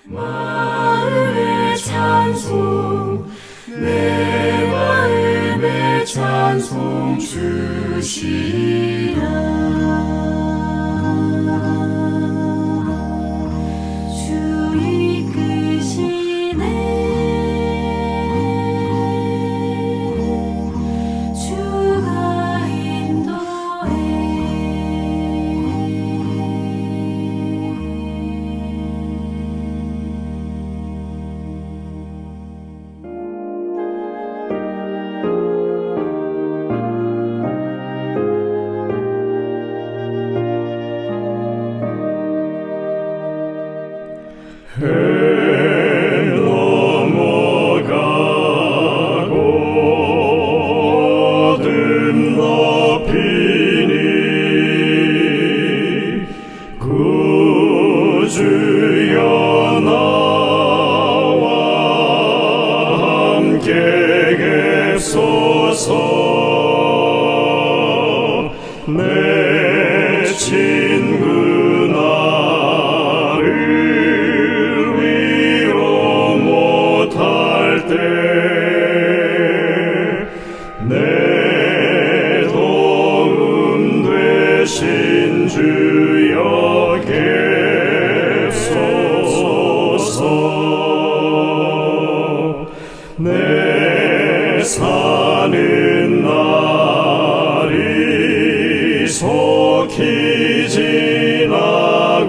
마음의 찬송 내 마음의 찬송 주시라. 주 이끄시네 주가 인도해. 해 넘어가고 어둠 덮이니 구주여 나와 함께 계소서. 내 친구 나를 위로 못할 때 내 도움 되신 주여 계소서. 내 사는 날이 속히 지나고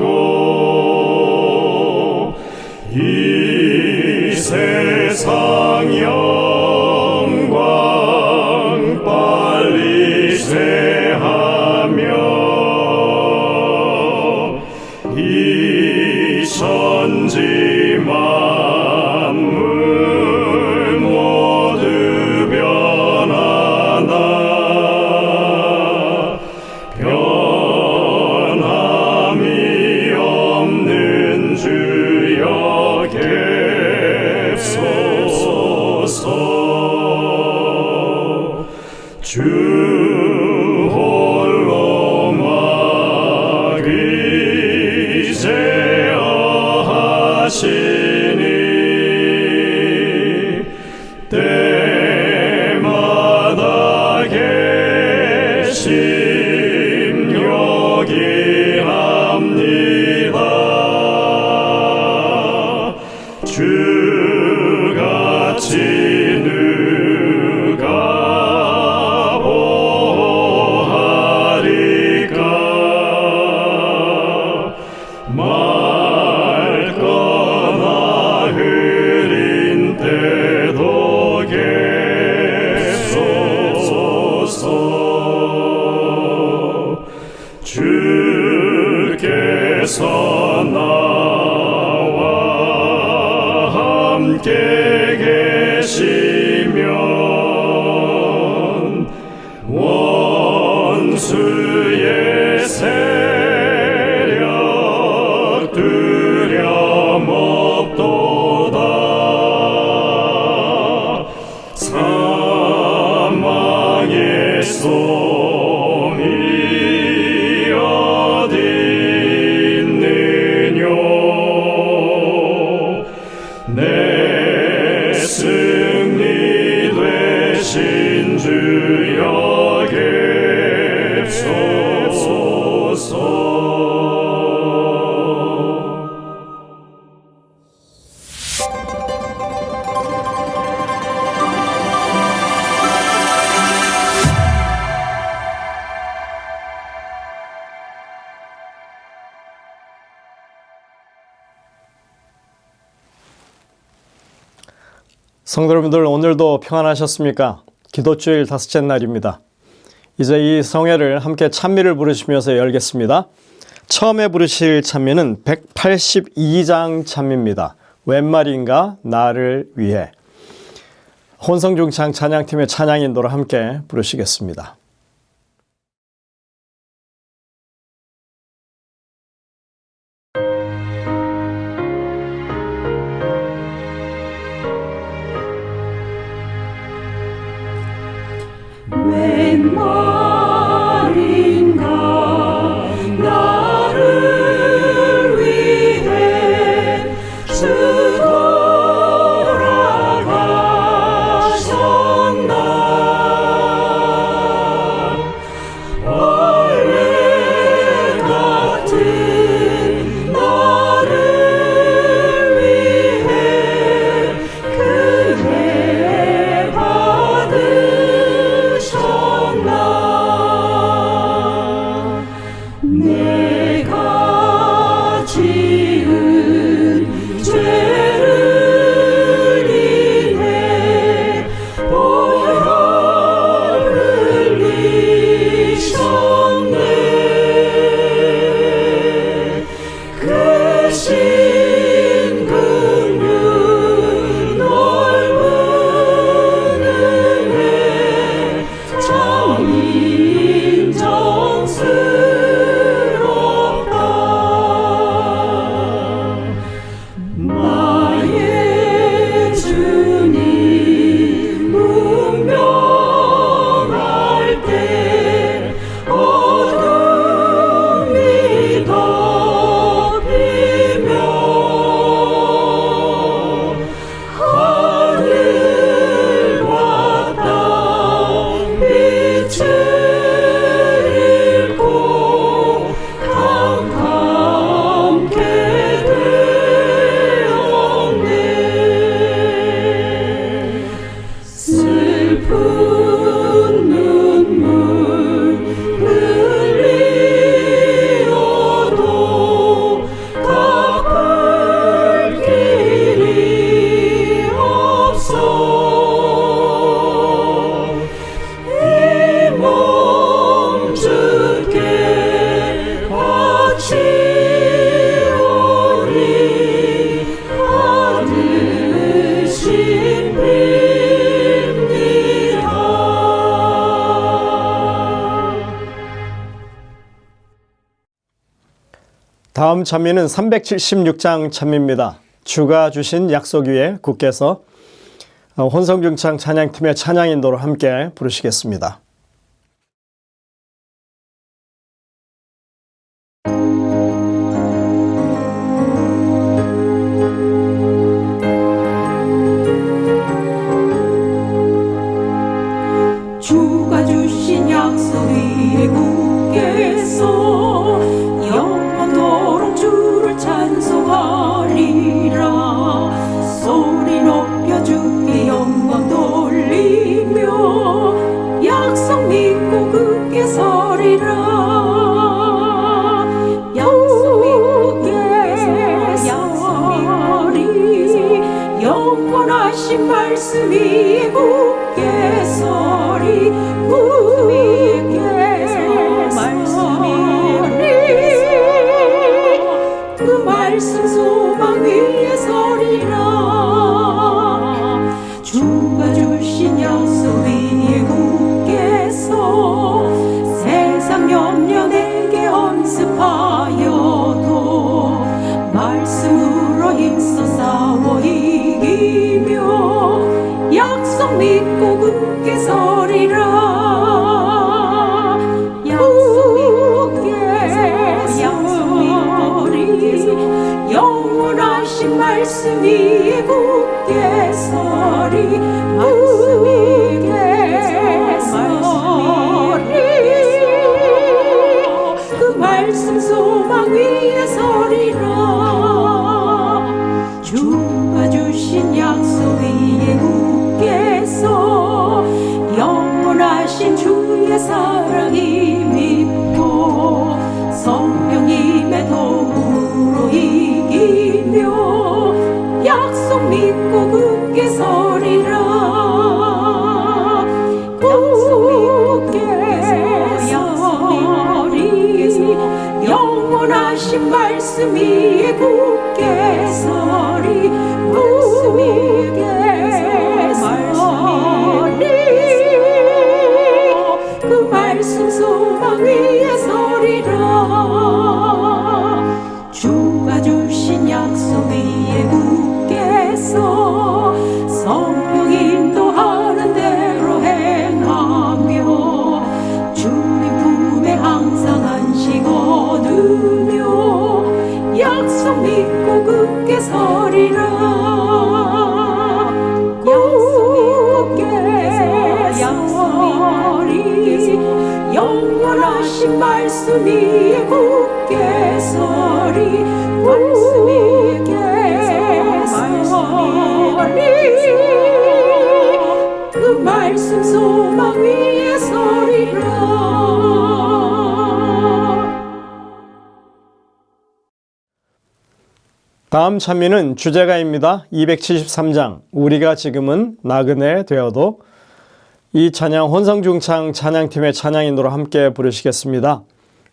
이 세상 영광 빨리 쇠하며 이 천지 만물 모두 변하나 변함이 없는 주여 계소서. 주 홀로 막이제어하시니 때마다 계심 여기 합니다. 주같이 누가 보호하리까. 맑거나 흐린 때도 계소서. 주께서 나와 함께 계시면 원수의 세력 두려움 없도다. 사망의 솜이 어디 있느뇨. 내 승리 되신 주여 계소서. 성도 여러분들, 오늘도 평안하셨습니까? 기도주일 다섯째 날입니다. 이제 이 성회를 함께 찬미를 부르시면서 열겠습니다. 처음에 부르실 찬미는 182장 찬미입니다. 웬 말인가 나를 위해. 혼성중창 찬양팀의 찬양 인도로 함께 부르시겠습니다. 웬 말인가 나를 위해 주 다음 찬미는 376장 찬미입니다. 주가 주신 약속 위에 굳게서 혼성중창 찬양팀의 찬양 인도로 함께 부르시겠습니다. 주가 주신 약속 위에 굳게 서 영원토록 주를 찬송하리라. 소리 높여 주께 영광 돌리며 약속 믿고 굳게 서리라. 약속 믿고 굳게 서리. 영원하신 말씀 위에 굳게 서리. 굳게 그 말씀 소망 위에 서리라. 주가 주신 약속 위에 굳게 서 세상 염려 내게 엄습하여도 말씀으로 힘써 싸워 이기며 약속 믿고 굳게 서리라. 영원하신 말씀 위에 굳게 서리. 말씀 위에 서리. 그 말씀 소망 위에 서리라. 주가 주신 약속 위에 굳게 서 영원하신 주의 사랑이 믿고 성령님의 도움으로 이기며 약속 믿고 굳게 서리라. 굳게 서리. 영원하신 말씀 위에 굳게 서리. 말씀 위에 서리. 그 말씀 소망 위에 서리라. 주가 주신 약속 위에 굳게 서 성령 인도하는 대로 행하며 주님 품에 항상 안식 얻으며 약속 믿고 굳게 서리라. 영원하신 말씀 위에 굳게 서리. 말씀 위에 서리. 그 말씀 소망 위에 서리라. 다음 찬미는 주제가입니다. 273장 우리가 지금은 나그네 되어도. 이 찬양 혼성중창 찬양팀의 찬양인도로 함께 부르시겠습니다.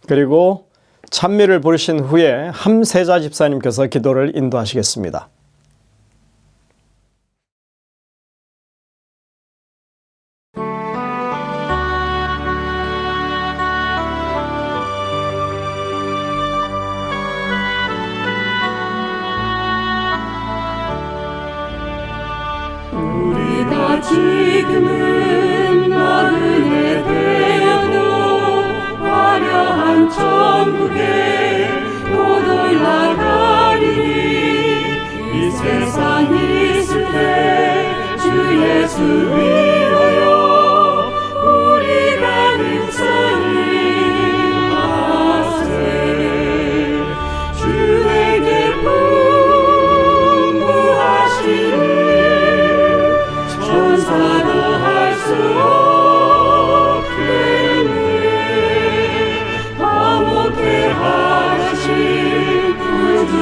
그리고 찬미를 부르신 후에 함세자 집사님께서 기도를 인도하시겠습니다. 우리가 지금은 나그네 되어도 화려한 천국에 곧 올라가리니 이 세상 있을 때 주 예수 위하여 우리가 힘쓰리 하세. 주에게 분부하시니 천사도 할 수 없겠네. 화목해 하신 구주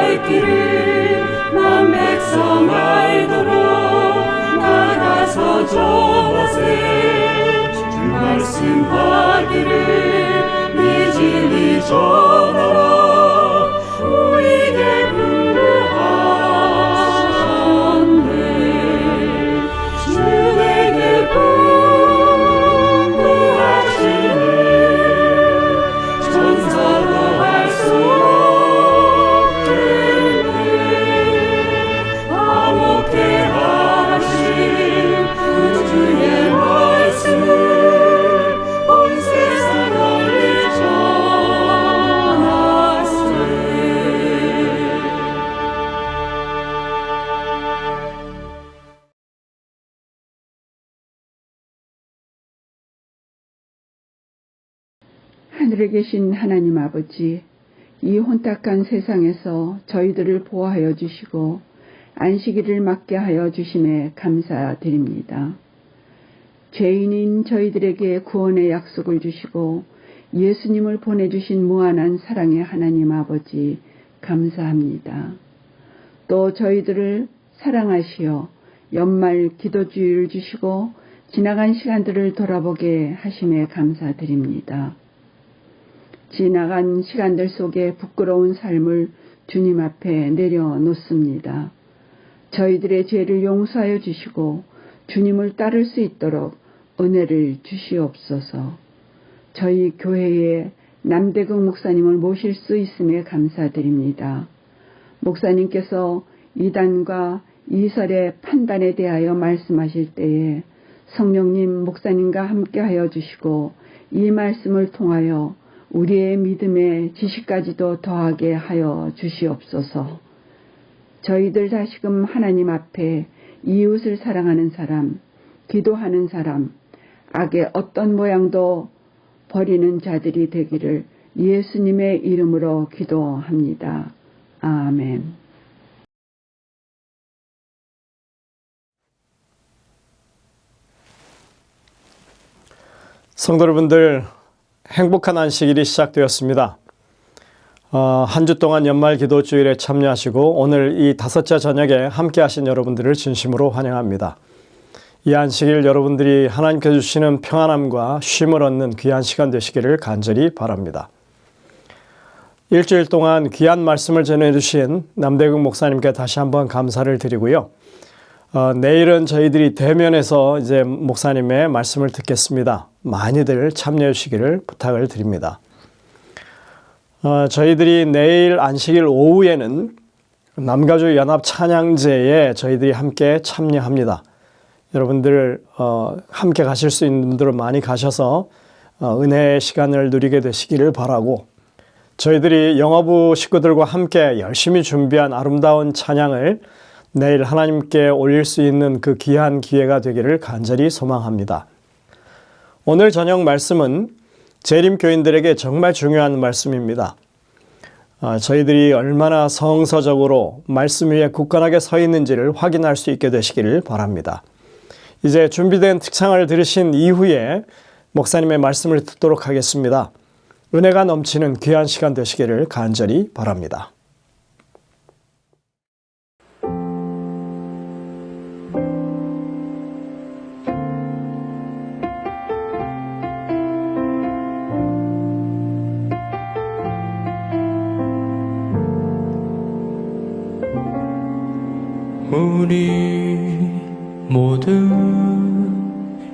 갈 길을 만 백성 알도록 나가서 전하세. 주 말씀하기를 이 진리 전하라. 우리에게 부하셨네. 주 내게 분부하시네. 천사도 할 수 없겠네. 화목해 하신 그 주의 말씀을 온 세상 널리 전하세. 하늘에 계신 하나님 아버지, 이 혼탁한 세상에서 저희들을 보호하여 주시고 안식일을 맞게 하여 주심에 감사드립니다. 죄인인 저희들에게 구원의 약속을 주시고 예수님을 보내주신 무한한 사랑의 하나님 아버지, 감사합니다. 또 저희들을 사랑하시어 연말 기도주의를 주시고 지나간 시간들을 돌아보게 하심에 감사드립니다. 지나간 시간들 속에 부끄러운 삶을 주님 앞에 내려놓습니다. 저희들의 죄를 용서하여 주시고 주님을 따를 수 있도록 은혜를 주시옵소서. 저희 교회에 남대국 목사님을 모실 수 있음에 감사드립니다. 목사님께서 이단과 이설의 판단에 대하여 말씀하실 때에 성령님 목사님과 함께하여 주시고 이 말씀을 통하여 우리의 믿음의 지식까지도 더하게 하여 주시옵소서. 저희들 다시금 하나님 앞에 이웃을 사랑하는 사람, 기도하는 사람, 악의 어떤 모양도 버리는 자들이 되기를 예수님의 이름으로 기도합니다. 아멘. 성도 여러분들, 행복한 안식일이 시작되었습니다. 한 주 동안 연말 기도주일에 참여하시고 오늘 이 다섯째 저녁에 함께 하신 여러분들을 진심으로 환영합니다. 이 안식일 여러분들이 하나님께서 주시는 평안함과 쉼을 얻는 귀한 시간 되시기를 간절히 바랍니다. 일주일 동안 귀한 말씀을 전해주신 남대국 목사님께 다시 한번 감사를 드리고요. 내일은 저희들이 대면에서 이제 목사님의 말씀을 듣겠습니다. 많이들 참여해 주시기를 부탁을 드립니다. 저희들이 내일 안식일 오후에는 남가주 연합 찬양제에 저희들이 함께 참여합니다. 여러분들 함께 가실 수 있는 분들은 많이 가셔서 은혜의 시간을 누리게 되시기를 바라고, 저희들이 영어부 식구들과 함께 열심히 준비한 아름다운 찬양을 내일 하나님께 올릴 수 있는 그 귀한 기회가 되기를 간절히 소망합니다. 오늘 저녁 말씀은 재림교인들에게 정말 중요한 말씀입니다. 저희들이 얼마나 성서적으로 말씀 위에 굳건하게 서 있는지를 확인할 수 있게 되시기를 바랍니다. 이제 준비된 특창을 들으신 이후에 목사님의 말씀을 듣도록 하겠습니다. 은혜가 넘치는 귀한 시간 되시기를 간절히 바랍니다. 우리 모두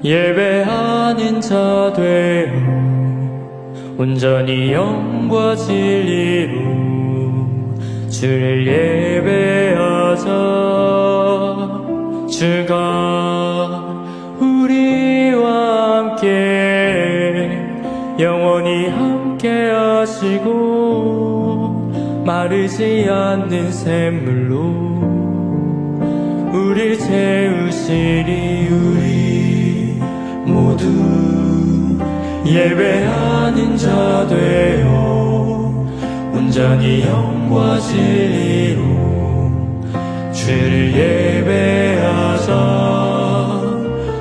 예배하는 자 되어 온전히 영과 진리로 주를 예배하자. 주가 우리와 함께 영원히 함께 하시고 마르지 않는 샘물로 우리 채우시리. 우리 모두 예배하는 자 되어 온전히 영과 진리로 주를 예배하자.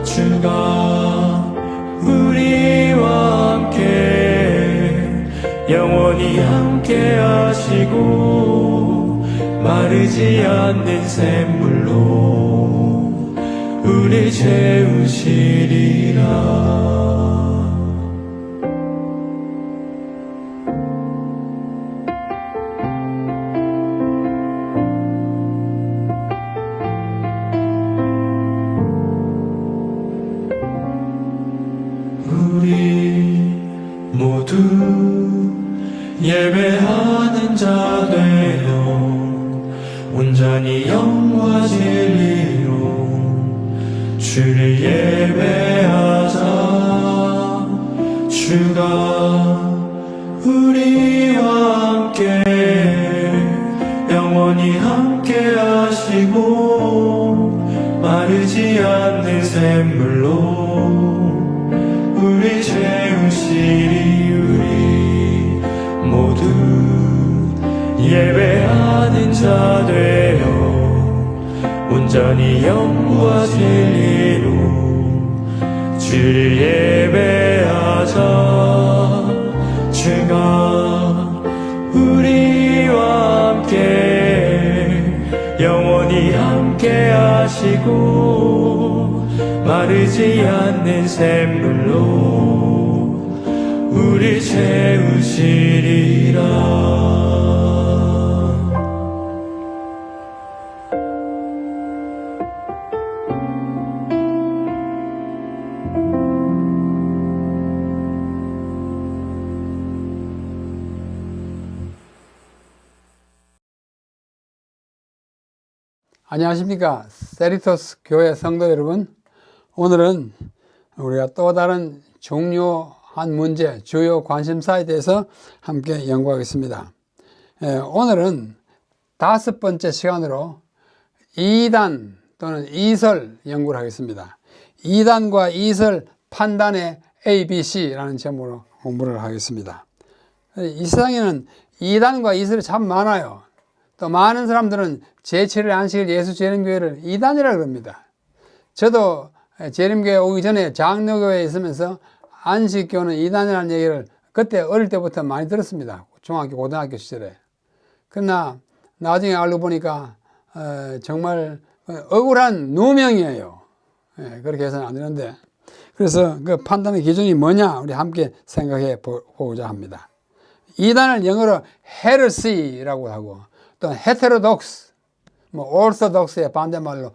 주가 우리와 함께 영원히 함께 하시고 마르지 않는 샘물로 우리 채우시리라. 우리 모두 예배하는 자 되어 온전히 영과 진리로 주를 예배하자. 주가 우리와 함께 영원히 함께 하시고 마르지 않는 샘물로 우리 채우시리. 우리 모두 예배하는 자 되어 온전히 영과 진리로 주를 예배하자. 주가 우리와 함께 영원히 함께 하시고 마르지 않는 샘물로 우리 채우시리라. 안녕하십니까. 세리토스 교회 성도 여러분, 오늘은 우리가 또 다른 중요한 문제, 주요 관심사에 대해서 함께 연구하겠습니다. 오늘은 5번째 시간으로 이단 또는 이설 연구를 하겠습니다. 이단과 이설 판단의 ABC라는 제목으로 공부를 하겠습니다. 이 세상에는 이단과 이설이 참 많아요. 또 많은 사람들은 제7일 안식일 예수 재림교회를 이단이라고 그럽니다. 저도 재림교회 오기 전에 장로교회에 있으면서 안식교는 이단이라는 얘기를 그때 어릴 때부터 많이 들었습니다. 중학교, 고등학교 시절에. 그러나 나중에 알고 보니까 정말 억울한 누명이에요. 그렇게 해서는 안 되는데, 그래서 그 판단의 기준이 뭐냐 우리 함께 생각해 보고자 합니다. 이단을 영어로 헤르시라고 하고 또 헤테로독스, 오르소독스의 반대말로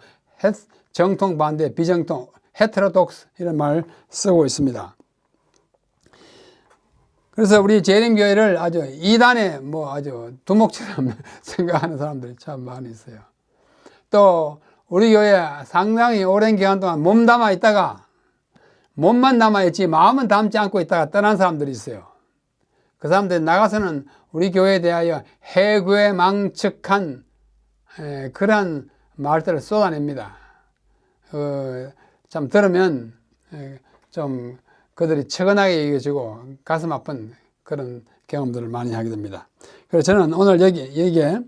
정통 반대, 비정통, 헤테로독스 이런 말을 쓰고 있습니다. 그래서 우리 재림교회를 아주 이단의 아주 두목처럼 생각하는 사람들이 참 많이 있어요. 또 우리 교회 상당히 오랜 기간 동안 몸담아 있다가 몸만 남아있지 마음은 담지 않고 있다가 떠난 사람들이 있어요. 그 사람들이 나가서는 우리 교회에 대하여 해괴망측한 그러한 말들을 쏟아냅니다. 참 들으면 좀 그들이 처근하게 여겨지고 가슴 아픈 그런 경험들을 많이 하게 됩니다. 그래서 저는 오늘 여기에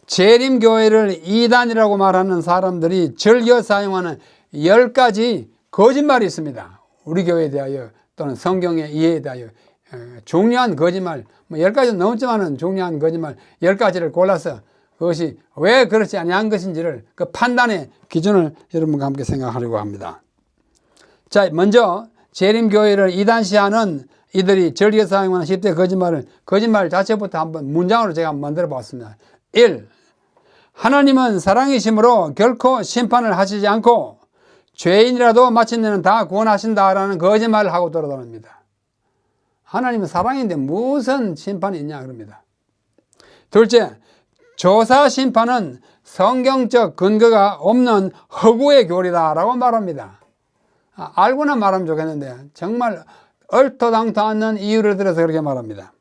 재림교회를 이단이라고 말하는 사람들이 즐겨 사용하는 10가지 거짓말이 있습니다. 우리 교회에 대하여 또는 성경의 이해에 대하여 중요한 거짓말, 10가지 넘지만은 중요한 거짓말 10가지를 골라서 그것이 왜 그렇지 아니한 것인지를 그 판단의 기준을 여러분과 함께 생각하려고 합니다. 자, 먼저 재림교회를 이단시하는 이들이 즐겨 사용하는 10대 거짓말 자체부터 한번 문장으로 제가 만들어 봤습니다. 1. 하나님은 사랑이심으로 결코 심판을 하시지 않고 죄인이라도 마침내는 다 구원하신다라는 거짓말을 하고 돌아다닙니다. 하나님은 사랑인데 무슨 심판이 있냐 그럽니다. 둘째, 조사 심판은 성경적 근거가 없는 허구의 교리다라고 말합니다. 알고나 말하면 좋겠는데 정말 얼토당토 않는 이유를 들어서 그렇게 말합니다.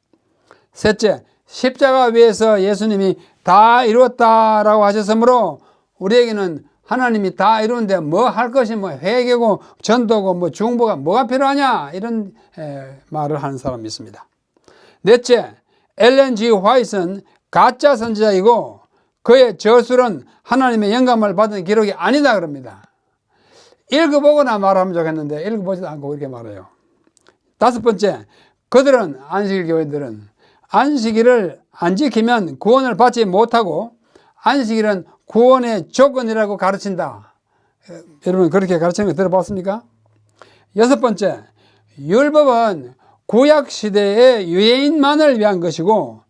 셋째, 십자가 위에서 예수님이 다 이루었다라고 하셨으므로 우리에게는 하나님이 다 이루는데 뭐 할 것이 회개고 전도고 중보가 뭐가 필요하냐 이런 말을 하는 사람이 있습니다. 넷째, 엘렌 G. 화이트는 가짜 선지자이고 그의 저술은 하나님의 영감을 받은 기록이 아니다 그럽니다. 읽어보거나 말하면 좋겠는데 읽어보지도 않고 그렇게 말해요. 다섯 번째, 그들은 안식일 교회들은 안식일을 안 지키면 구원을 받지 못하고 안식일은 구원의 조건이라고 가르친다. 여러분 그렇게 가르치는 거 들어봤습니까? 6번째, 율법은 구약시대의 유대인만을 위한 것이고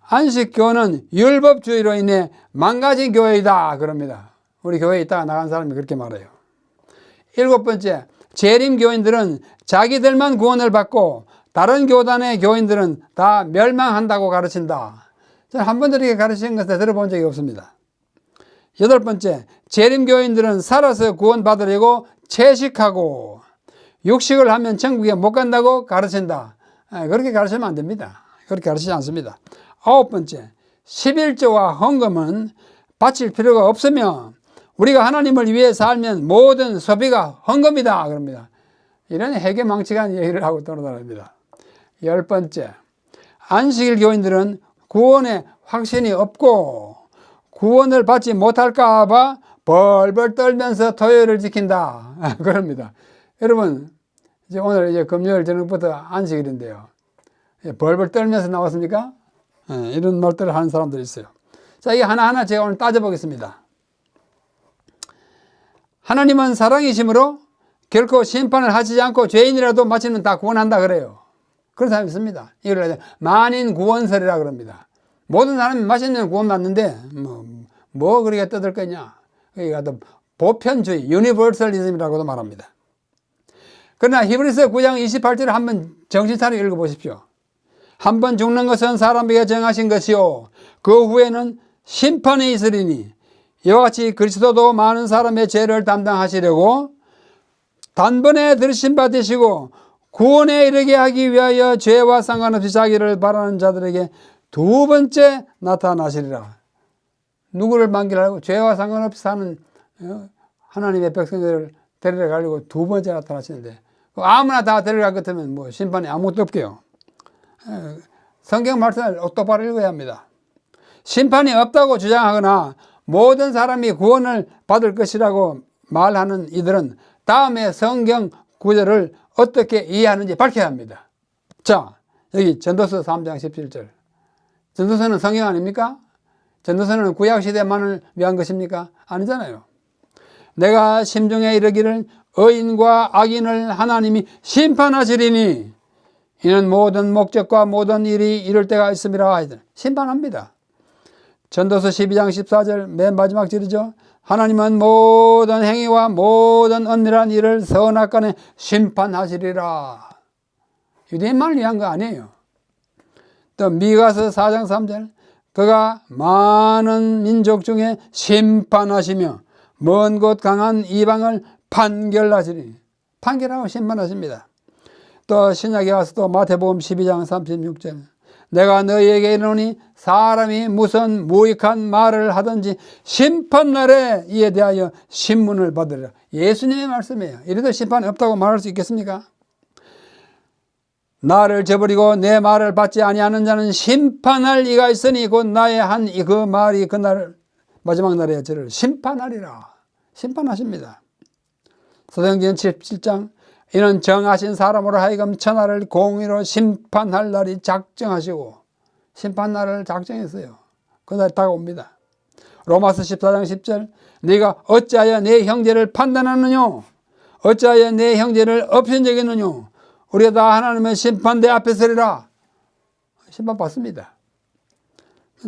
안식교는 율법주의로 인해 망가진 교회이다 그럽니다. 우리 교회에 있다가 나간 사람이 그렇게 말해요. 7번째, 재림교인들은 자기들만 구원을 받고 다른 교단의 교인들은 다 멸망한다고 가르친다. 저는 한 번도 이렇게 가르치는 것을 들어본 적이 없습니다. 8번째, 재림교인들은 살아서 구원받으려고 채식하고 육식을 하면 천국에 못 간다고 가르친다. 그렇게 가르치면 안 됩니다. 그렇게 가르치지 않습니다. 9번째, 11조와 헌금은 바칠 필요가 없으며 우리가 하나님을 위해 살면 모든 소비가 헌금이다 그럽니다. 이런 해괴망측한 얘기를 하고 돌아다닙니다. 10번째, 안식일 교인들은 구원에 확신이 없고 구원을 받지 못할까 봐 벌벌 떨면서 토요일을 지킨다 그럽니다. 여러분 이제 오늘 이제 금요일 저녁부터 안식일인데요. 벌벌 떨면서 나왔습니까? 이런 말들을 하는 사람들이 있어요. 자, 이게 하나하나 제가 오늘 따져보겠습니다. 하나님은 사랑이심으로 결코 심판을 하시지 않고 죄인이라도 마치는 다 구원한다 그래요. 그런 사람이 있습니다. 이걸 만인 구원설이라 그럽니다. 모든 사람이 마치면 구원받는데 뭐 그렇게 떠들 거냐. 그러니까 보편주의, 유니버설리즘이라고도 말합니다. 그러나 히브리서 9장 28절을 한번 정신 차리고 읽어보십시오. 한 번 죽는 것은 사람에게 정하신 것이요 그 후에는 심판이 있으리니 이와 같이 그리스도도 많은 사람의 죄를 담당하시려고 단번에 들으신 바 되시고 구원에 이르게 하기 위하여 죄와 상관없이 자기를 바라는 자들에게 두 번째 나타나시리라. 누구를 만기하고 죄와 상관없이 사는 하나님의 백성들을 데리러 가려고 두 번째 나타나시는데 아무나 다 데려갈 것 같으면 뭐 심판이 아무것도 없게요. 성경 말씀을 똑바로 읽어야 합니다. 심판이 없다고 주장하거나 모든 사람이 구원을 받을 것이라고 말하는 이들은 다음에 성경 구절을 어떻게 이해하는지 밝혀야 합니다. 자, 여기 전도서 3장 17절. 전도서는 성경 아닙니까? 전도서는 구약시대만을 위한 것입니까? 아니잖아요. 내가 심중에 이르기를 의인과 악인을 하나님이 심판하시리니 이는 모든 목적과 모든 일이 이룰 때가 있음이라 하시더라. 심판합니다. 전도서 12장 14절 맨 마지막 절이죠. 하나님은 모든 행위와 모든 은밀한 일을 선악간에 심판하시리라. 유대인만을 위한 거 아니에요. 또 미가서 4장 3절 그가 많은 민족 중에 심판하시며 먼 곳 강한 이방을 판결하시리. 판결하고 심판하십니다. 또 신약에 와서도 마태복음 12장 36절 내가 너희에게 이르노니 사람이 무슨 무익한 말을 하든지 심판날에 이에 대하여 신문을 받으리라. 예수님의 말씀이에요. 이래도 심판이 없다고 말할 수 있겠습니까? 나를 저버리고 내 말을 받지 아니하는 자는 심판할 이가 있으니 곧 나의 한 그 말이 그날 마지막 날에 저를 심판하리라. 심판하십니다. 사도행전 17장 이는 정하신 사람으로 하여금 천하를 공의로 심판할 날이 작정하시고 심판날을 작정했어요. 그날 다가옵니다. 로마서 14장 10절 네가 어찌하여 내 형제를 판단하느냐 어찌하여 내 형제를 업신여기느냐 우리가 다 하나님의 심판대 앞에 서리라. 심판받습니다.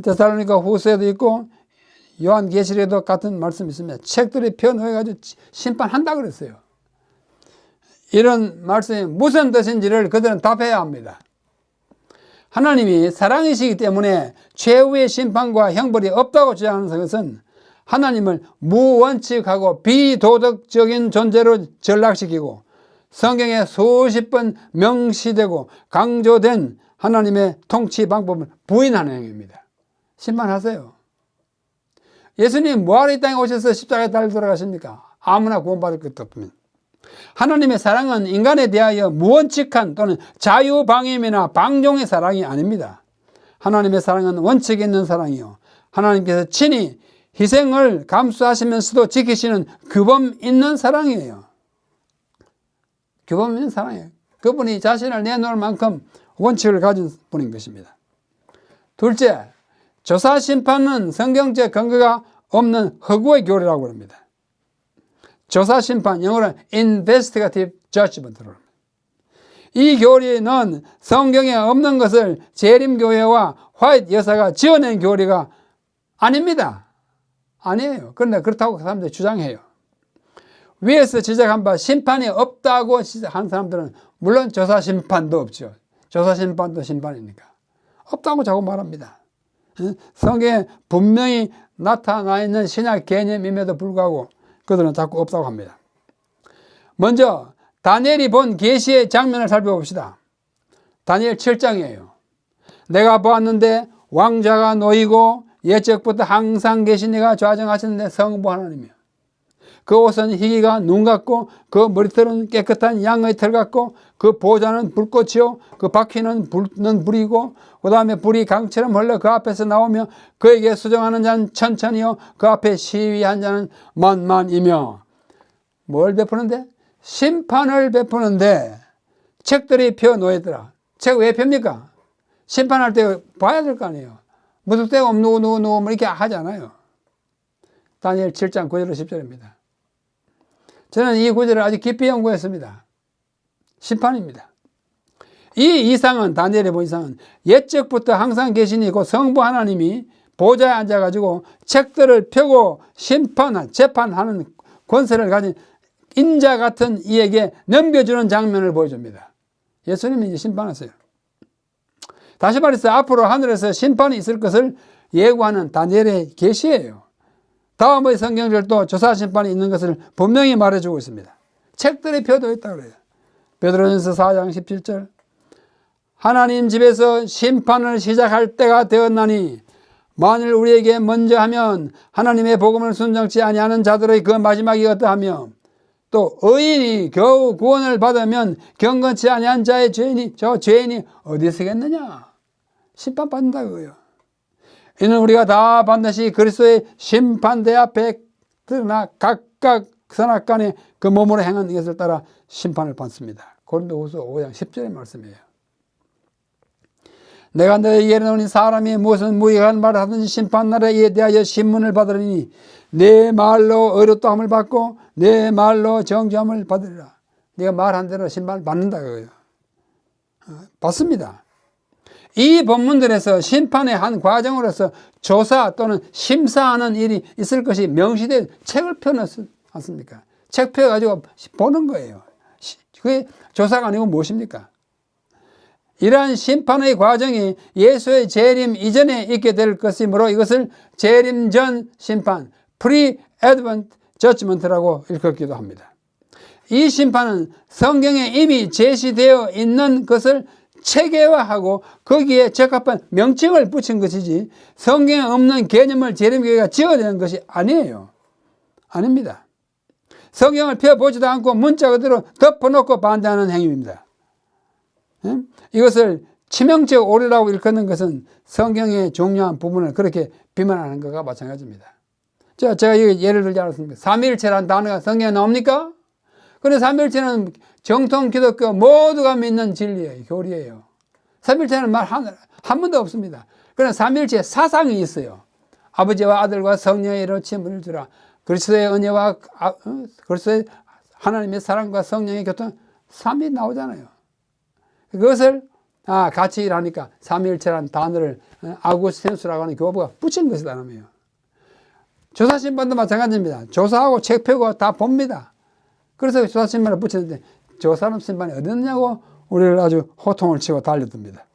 데살로니가 후서에도 있고 요한계시록에도 같은 말씀이 있습니다. 책들이 펴놓여가지고 심판한다 그랬어요. 이런 말씀이 무슨 뜻인지를 그들은 답해야 합니다. 하나님이 사랑이시기 때문에 최후의 심판과 형벌이 없다고 주장하는 것은 하나님을 무원칙하고 비도덕적인 존재로 전락시키고 성경에 수십 번 명시되고 강조된 하나님의 통치 방법을 부인하는 행위입니다. 심판하세요. 예수님 뭐하러 이 땅에 오셔서 십자가에 달려 돌아가십니까? 아무나 구원받을 것도 없으면. 하나님의 사랑은 인간에 대하여 무원칙한 또는 자유방임이나 방종의 사랑이 아닙니다. 하나님의 사랑은 원칙이 있는 사랑이요 하나님께서 친히 희생을 감수하시면서도 지키시는 규범 있는 사랑이에요. 규범 있는 사랑이에요. 그분이 자신을 내놓을 만큼 원칙을 가진 분인 것입니다. 둘째, 조사 심판은 성경적 근거가 없는 허구의 교리라고 합니다. 조사 심판, 영어로는 investigative judgment라고 합니다. 이 교리는 성경에 없는 것을 재림교회와 화이트 여사가 지어낸 교리가 아닙니다. 아니에요. 그런데 그렇다고 사람들이 주장해요. 위에서 지적한 바 심판이 없다고 하는 사람들은 물론 조사 심판도 없죠. 조사 심판도 심판이니까. 없다고 자꾸 말합니다. 성경에 분명히 나타나 있는 신약 개념임에도 불구하고 그들은 자꾸 없다고 합니다. 먼저 다니엘이 본 계시의 장면을 살펴봅시다. 다니엘 7장이에요. 내가 보았는데 왕자가 놓이고 옛적부터 항상 계신 이가 좌정하셨는데 성부 하나님이요. 그 옷은 희기가 눈 같고 그 머리털은 깨끗한 양의 털 같고 그 보좌는 불꽃이요 그 바퀴는 불이고 그 다음에 불이 강처럼 흘러 그 앞에서 나오며 그에게 수정하는 자는 천천히요 그 앞에 시위한 자는 만만이며. 뭘 베푸는데? 심판을 베푸는데 책들이 펴 놓였더라. 책 왜 펴입니까? 심판할 때 봐야 될 거 아니에요. 무속대가 누구 이렇게 하잖아요. 다니엘 7장 9절 10절입니다. 저는 이 구절을 아주 깊이 연구했습니다. 심판입니다. 이 이상은, 다니엘의 본 이상은 옛적부터 항상 계시니 곧 성부 하나님이 보좌에 앉아가지고 책들을 펴고 재판하는 권세를 가진 인자 같은 이에게 넘겨주는 장면을 보여줍니다. 예수님이 이제 심판하세요. 다시 말해서 앞으로 하늘에서 심판이 있을 것을 예고하는 다니엘의 계시예요. 다음의 성경들도 조사 심판이 있는 것을 분명히 말해주고 있습니다. 책들이 펴져 있다고 그래요. 베드로전서 4장 17절 하나님 집에서 심판을 시작할 때가 되었나니 만일 우리에게 먼저 하면 하나님의 복음을 순종치 아니하는 자들의 그 마지막이 어떠하며 또 의인이 겨우 구원을 받으면 경건치 아니한 자의 죄인이 어디 서겠느냐. 심판받는다 그거예요. 이는 우리가 다 반드시 그리스도의 심판대 앞에 드러나 각각 선악간에 그 몸으로 행한 것을 따라 심판을 받습니다. 고린도후서 5장 10절의 말씀이에요. 내가 너에게 이르노니 사람이 무슨 무익한 말을 하든지 심판날에 이에 대하여 신문을 받으리니 내 말로 의롭다함을 받고 내 말로 정죄함을 받으리라. 네가 말한 대로 심판을 받는다 그거예요. 받습니다. 이 본문들에서 심판의 한 과정으로서 조사 또는 심사하는 일이 있을 것이 명시되어 책을 펴놓지 않습니까? 책 펴가지고 보는 거예요. 그게 조사가 아니고 무엇입니까? 이러한 심판의 과정이 예수의 재림 이전에 있게 될 것이므로 이것을 재림 전 심판, Pre-Advent Judgment라고 일컫기도 합니다. 이 심판은 성경에 이미 제시되어 있는 것을 체계화하고 거기에 적합한 명칭을 붙인 것이지 성경에 없는 개념을 재림교회가 지어내는 것이 아니에요. 아닙니다. 성경을 펴보지도 않고 문자 그대로 덮어놓고 반대하는 행위입니다. 이것을 치명적 오류라고 일컫는 것은 성경의 중요한 부분을 그렇게 비판하는 것과 마찬가지입니다. 제가 예를 들지 않았습니까? 삼위일체라는 단어가 성경에 나옵니까? 그런데 삼위일체는 정통 기독교 모두가 믿는 진리예요. 교리예요. 삼위일체는 말 한 번도 없습니다. 그러나 삼위일체 사상이 있어요. 아버지와 아들과 성령의 이로침을 주라. 그리스도의 은혜와 그리스도의 하나님의 사랑과 성령의 교통 삼위 나오잖아요. 그것을 같이 일하니까 삼위일체라는 단어를 아구스티누스라고 하는 교부가 붙인 것이다. 조사심판도 마찬가지입니다. 조사하고 책 펴고 다 봅니다. 그래서 조사심판을 붙였는데 조사람 심판이 어디 있느냐고 우리를 아주 호통을 치고 달려듭니다.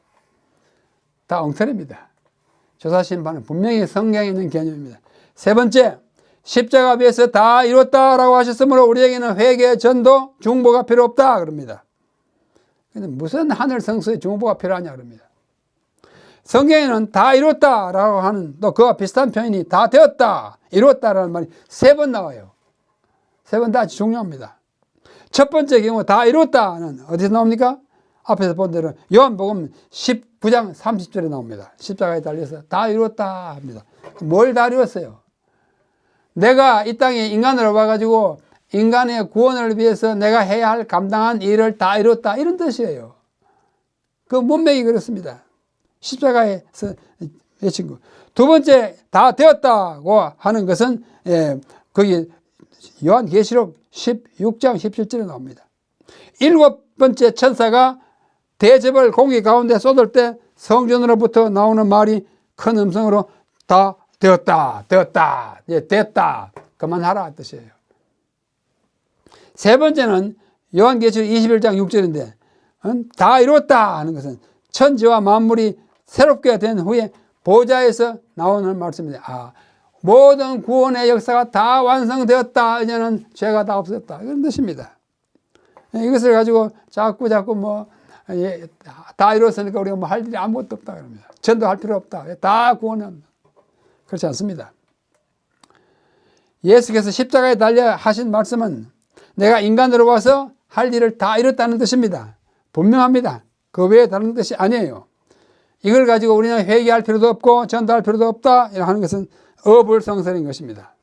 다 엉터리입니다. 조사심판은 분명히 성경에 있는 개념입니다. 세 번째, 십자가 위에서 다 이뤘다라고 하셨으므로 우리에게는 회개, 전도, 중보가 필요 없다 그럽니다. 근데 무슨 하늘 성소에 중보가 필요하냐 그럽니다. 성경에는 다 이뤘다라고 하는 또 그와 비슷한 표현이 다 되었다, 이뤘다라는 말이 3번 나와요. 3번 다 아주 중요합니다. 첫 번째 경우 다 이뤘다는 어디서 나옵니까? 앞에서 본 대로 요한복음 19장 30절에 나옵니다. 십자가에 달려서 다 이뤘다 합니다. 뭘 다 이뤘어요? 내가 이 땅에 인간으로 와가지고 인간의 구원을 위해서 내가 해야 할 감당한 일을 다 이뤘다 이런 뜻이에요. 그 문맥이 그렇습니다. 십자가에서 이 친구. 두 번째 다 되었다고 하는 것은 거기 요한계시록 16장 17절에 나옵니다. 일곱 번째 천사가 대접을 공기 가운데 쏟을 때 성전으로부터 나오는 말이 큰 음성으로 다 되었다, 되었다, 됐다, 그만하라 뜻이에요. 세 번째는 요한계시록 21장 6절인데 다 이루었다 하는 것은 천지와 만물이 새롭게 된 후에 보좌에서 나오는 말씀입니다. 모든 구원의 역사가 다 완성되었다. 이제는 죄가 다 없었다. 이런 뜻입니다. 이것을 가지고 자꾸 다 이뤘으니까 우리가 뭐 할 일이 아무것도 없다. 그럽니다. 전도할 필요 없다. 다 구원합니다. 그렇지 않습니다. 예수께서 십자가에 달려 하신 말씀은 내가 인간으로 와서 할 일을 다 이뤘다는 뜻입니다. 분명합니다. 그 외에 다른 뜻이 아니에요. 이걸 가지고 우리는 회개할 필요도 없고 전도할 필요도 없다 하는 것은 어불성설인 것입니다.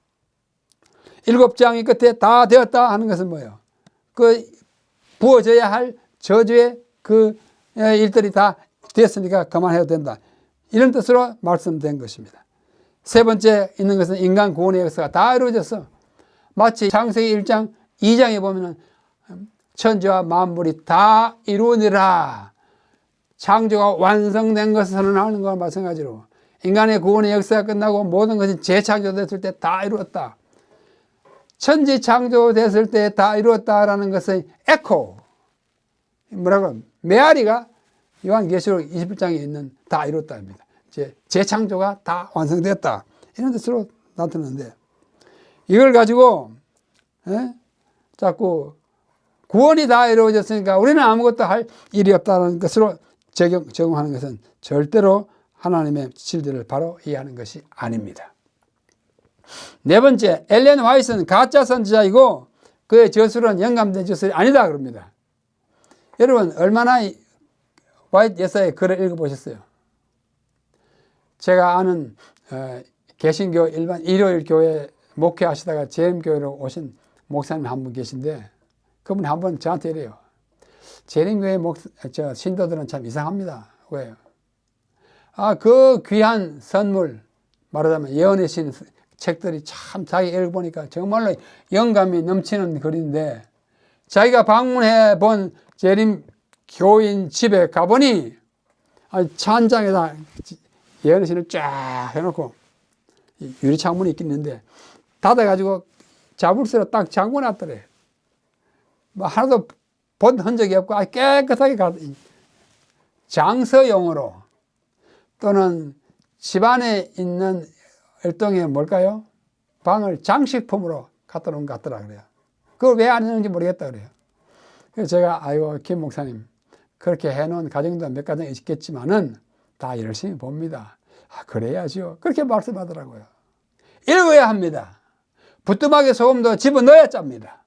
7장이 끝에 다 되었다 하는 것은 뭐예요? 그 부어져야 할 저주의 그 일들이 다 됐으니까 그만해도 된다. 이런 뜻으로 말씀된 것입니다. 세 번째 있는 것은 인간 구원의 역사가 다 이루어졌어. 마치 창세기 1장 2장에 보면은 천지와 만물이 다 이루어지라. 창조가 완성된 것을 선언하는 것과 마찬가지로 인간의 구원의 역사가 끝나고 모든 것이 재창조됐을 때 다 이루었다. 천지 창조됐을 때 다 이루었다라는 것의 에코, 뭐라고 메아리가 요한계시록 21장에 있는 다 이루었다입니다. 재창조가 다 완성됐다. 이런 뜻으로 나타나는데 이걸 가지고 자꾸 구원이 다 이루어졌으니까 우리는 아무것도 할 일이 없다는 것으로 적용하는 것은 절대로 하나님의 진리를 바로 이해하는 것이 아닙니다. 네 번째, 엘렌 화이트는 가짜 선지자이고 그의 저술은 영감된 저술이 아니다 그럽니다. 여러분 얼마나 화이트 여사의 글을 읽어보셨어요? 제가 아는 개신교 일반 일요일 교회 목회하시다가 재림교회로 오신 목사님 한 분 계신데 그분이 한 번 저한테 이래요. 재림교회 신도들은 참 이상합니다. 왜요? 그 귀한 선물, 말하자면 예언의 신 책들이 참 자기 읽어보니까 정말로 영감이 넘치는 글인데 자기가 방문해 본 재림 교인 집에 가보니 찬장에다 예언의 신을 쫙 해놓고 유리창문이 있긴 있는데 닫아가지고 자물쇠로 딱 잠궈놨더래. 뭐 하나도 본 흔적이 없고 깨끗하게 장서용으로 또는 집안에 있는 일종의 뭘까요? 방을 장식품으로 갖다 놓은 것 같더라 그래요. 그걸 왜 안 했는지 모르겠다 그래요. 그래서 제가 김 목사님 그렇게 해놓은 가정도 몇 가정 있겠지만은 다 열심히 봅니다. 그래야죠. 그렇게 말씀하더라고요. 읽어야 합니다. 부뚜막에 소금도 집어넣어야 짭니다.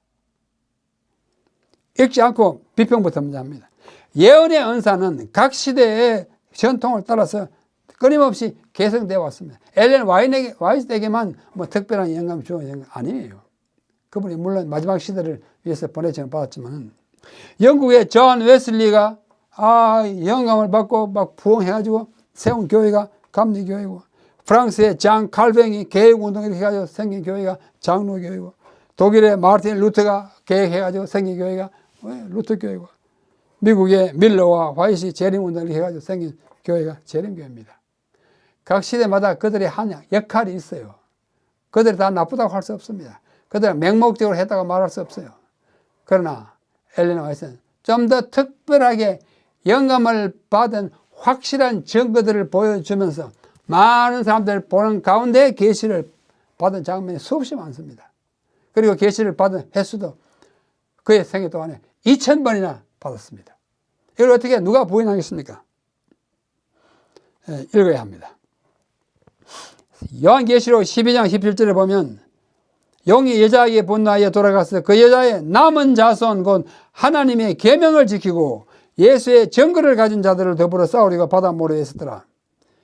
읽지 않고 비평부터 먼저 합니다. 예언의 은사는 각 시대의 전통을 따라서 끊임없이 개성되어 왔습니다. 엘렌 화이트에게만 뭐 특별한 영감을 주어진 건 아니에요. 그분이 물론 마지막 시대를 위해서 보내지는 받았지만 영국의 존 웨슬리가 영감을 받고 막 부흥해가지고 세운 교회가 감리교회고 프랑스의 장 칼뱅이 개혁운동 이렇게 해가지고 생긴 교회가 장로교회고 독일의 마르틴 루터가 계획해가지고 생긴 교회가 루터교회고 미국의 밀러와 화이트 재림운동 이렇게 해가지고 생긴 교회가 재림교회입니다. 각 시대마다 그들의 한 역할이 있어요. 그들이 다 나쁘다고 할 수 없습니다. 그들은 맹목적으로 했다고 말할 수 없어요. 그러나 엘렌 화이트는 좀 더 특별하게 영감을 받은 확실한 증거들을 보여주면서 많은 사람들 보는 가운데 계시를 받은 장면이 수없이 많습니다. 그리고 계시를 받은 횟수도 그의 생애 동안에 2000번이나 받았습니다. 이걸 어떻게 누가 부인하겠습니까? 읽어야 합니다. 요한계시록 12장 17절에 보면 용이 여자에게 분노하여 돌아가서 그 여자의 남은 자손 곧 하나님의 계명을 지키고 예수의 증거를 가진 자들을 더불어 싸우려고 바닷물에 있었더라.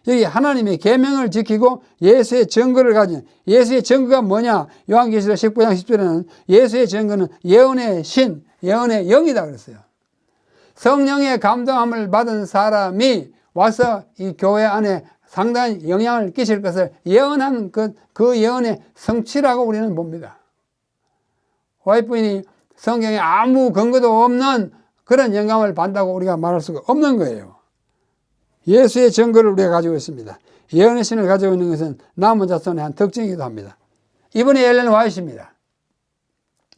여기 하나님의 계명을 지키고 예수의 증거를 가진, 예수의 증거가 뭐냐? 요한계시록 19장 10절에는 예수의 증거는 예언의 신, 예언의 영이다 그랬어요. 성령의 감동함을 받은 사람이 와서 이 교회 안에 상당한 영향을 끼칠 것을 예언한 그 예언의 성취라고 우리는 봅니다. 와이프인이 성경에 아무 근거도 없는 그런 영감을 받는다고 우리가 말할 수가 없는 거예요. 예수의 증거를 우리가 가지고 있습니다. 예언의 신을 가지고 있는 것은 남은 자손의 한 특징이기도 합니다. 이분이 엘렌 화이트입니다.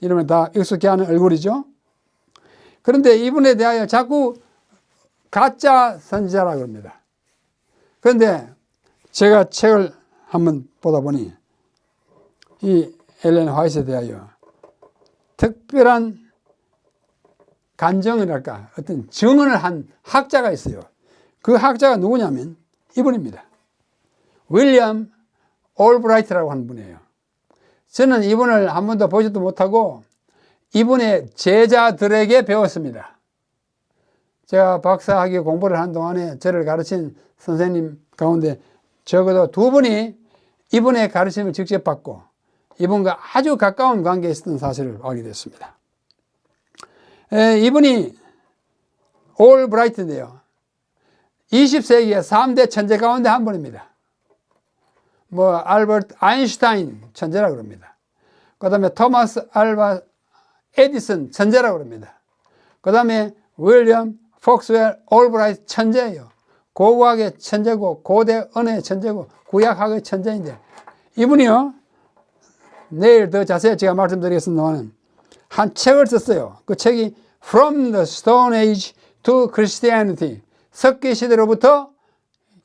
이러면 다 익숙해하는 얼굴이죠. 그런데 이분에 대하여 자꾸 가짜 선지자라고 합니다. 그런데 제가 책을 한번 보다 보니 이 엘렌 화이트에 대하여 특별한 간정이랄까 어떤 증언을 한 학자가 있어요. 그 학자가 누구냐면 이분입니다. 윌리엄 올브라이트라고 하는 분이에요. 저는 이분을 한 번도 보지도 못하고 이분의 제자들에게 배웠습니다. 제가 박사학위 공부를 한 동안에 저를 가르친 선생님 가운데 적어도 2분이 이분의 가르침을 직접 받고 이분과 아주 가까운 관계에 있었던 사실을 알게 됐습니다. 이분이 올브라이트인데요. 20세기의 3대 천재 가운데 한 분입니다. 알버트 아인슈타인 천재라고 그럽니다. 그 다음에 토마스 알바 에디슨 천재라고 그럽니다. 그 다음에 윌리엄 폭스웰 올브라이트 천재예요. 고고학의 천재고 고대 언어의 천재고 구약학의 천재인데 이분이요. 내일 더 자세히 제가 말씀드리겠습니다만 한 책을 썼어요. 그 책이 From the Stone Age to Christianity 석기 시대로부터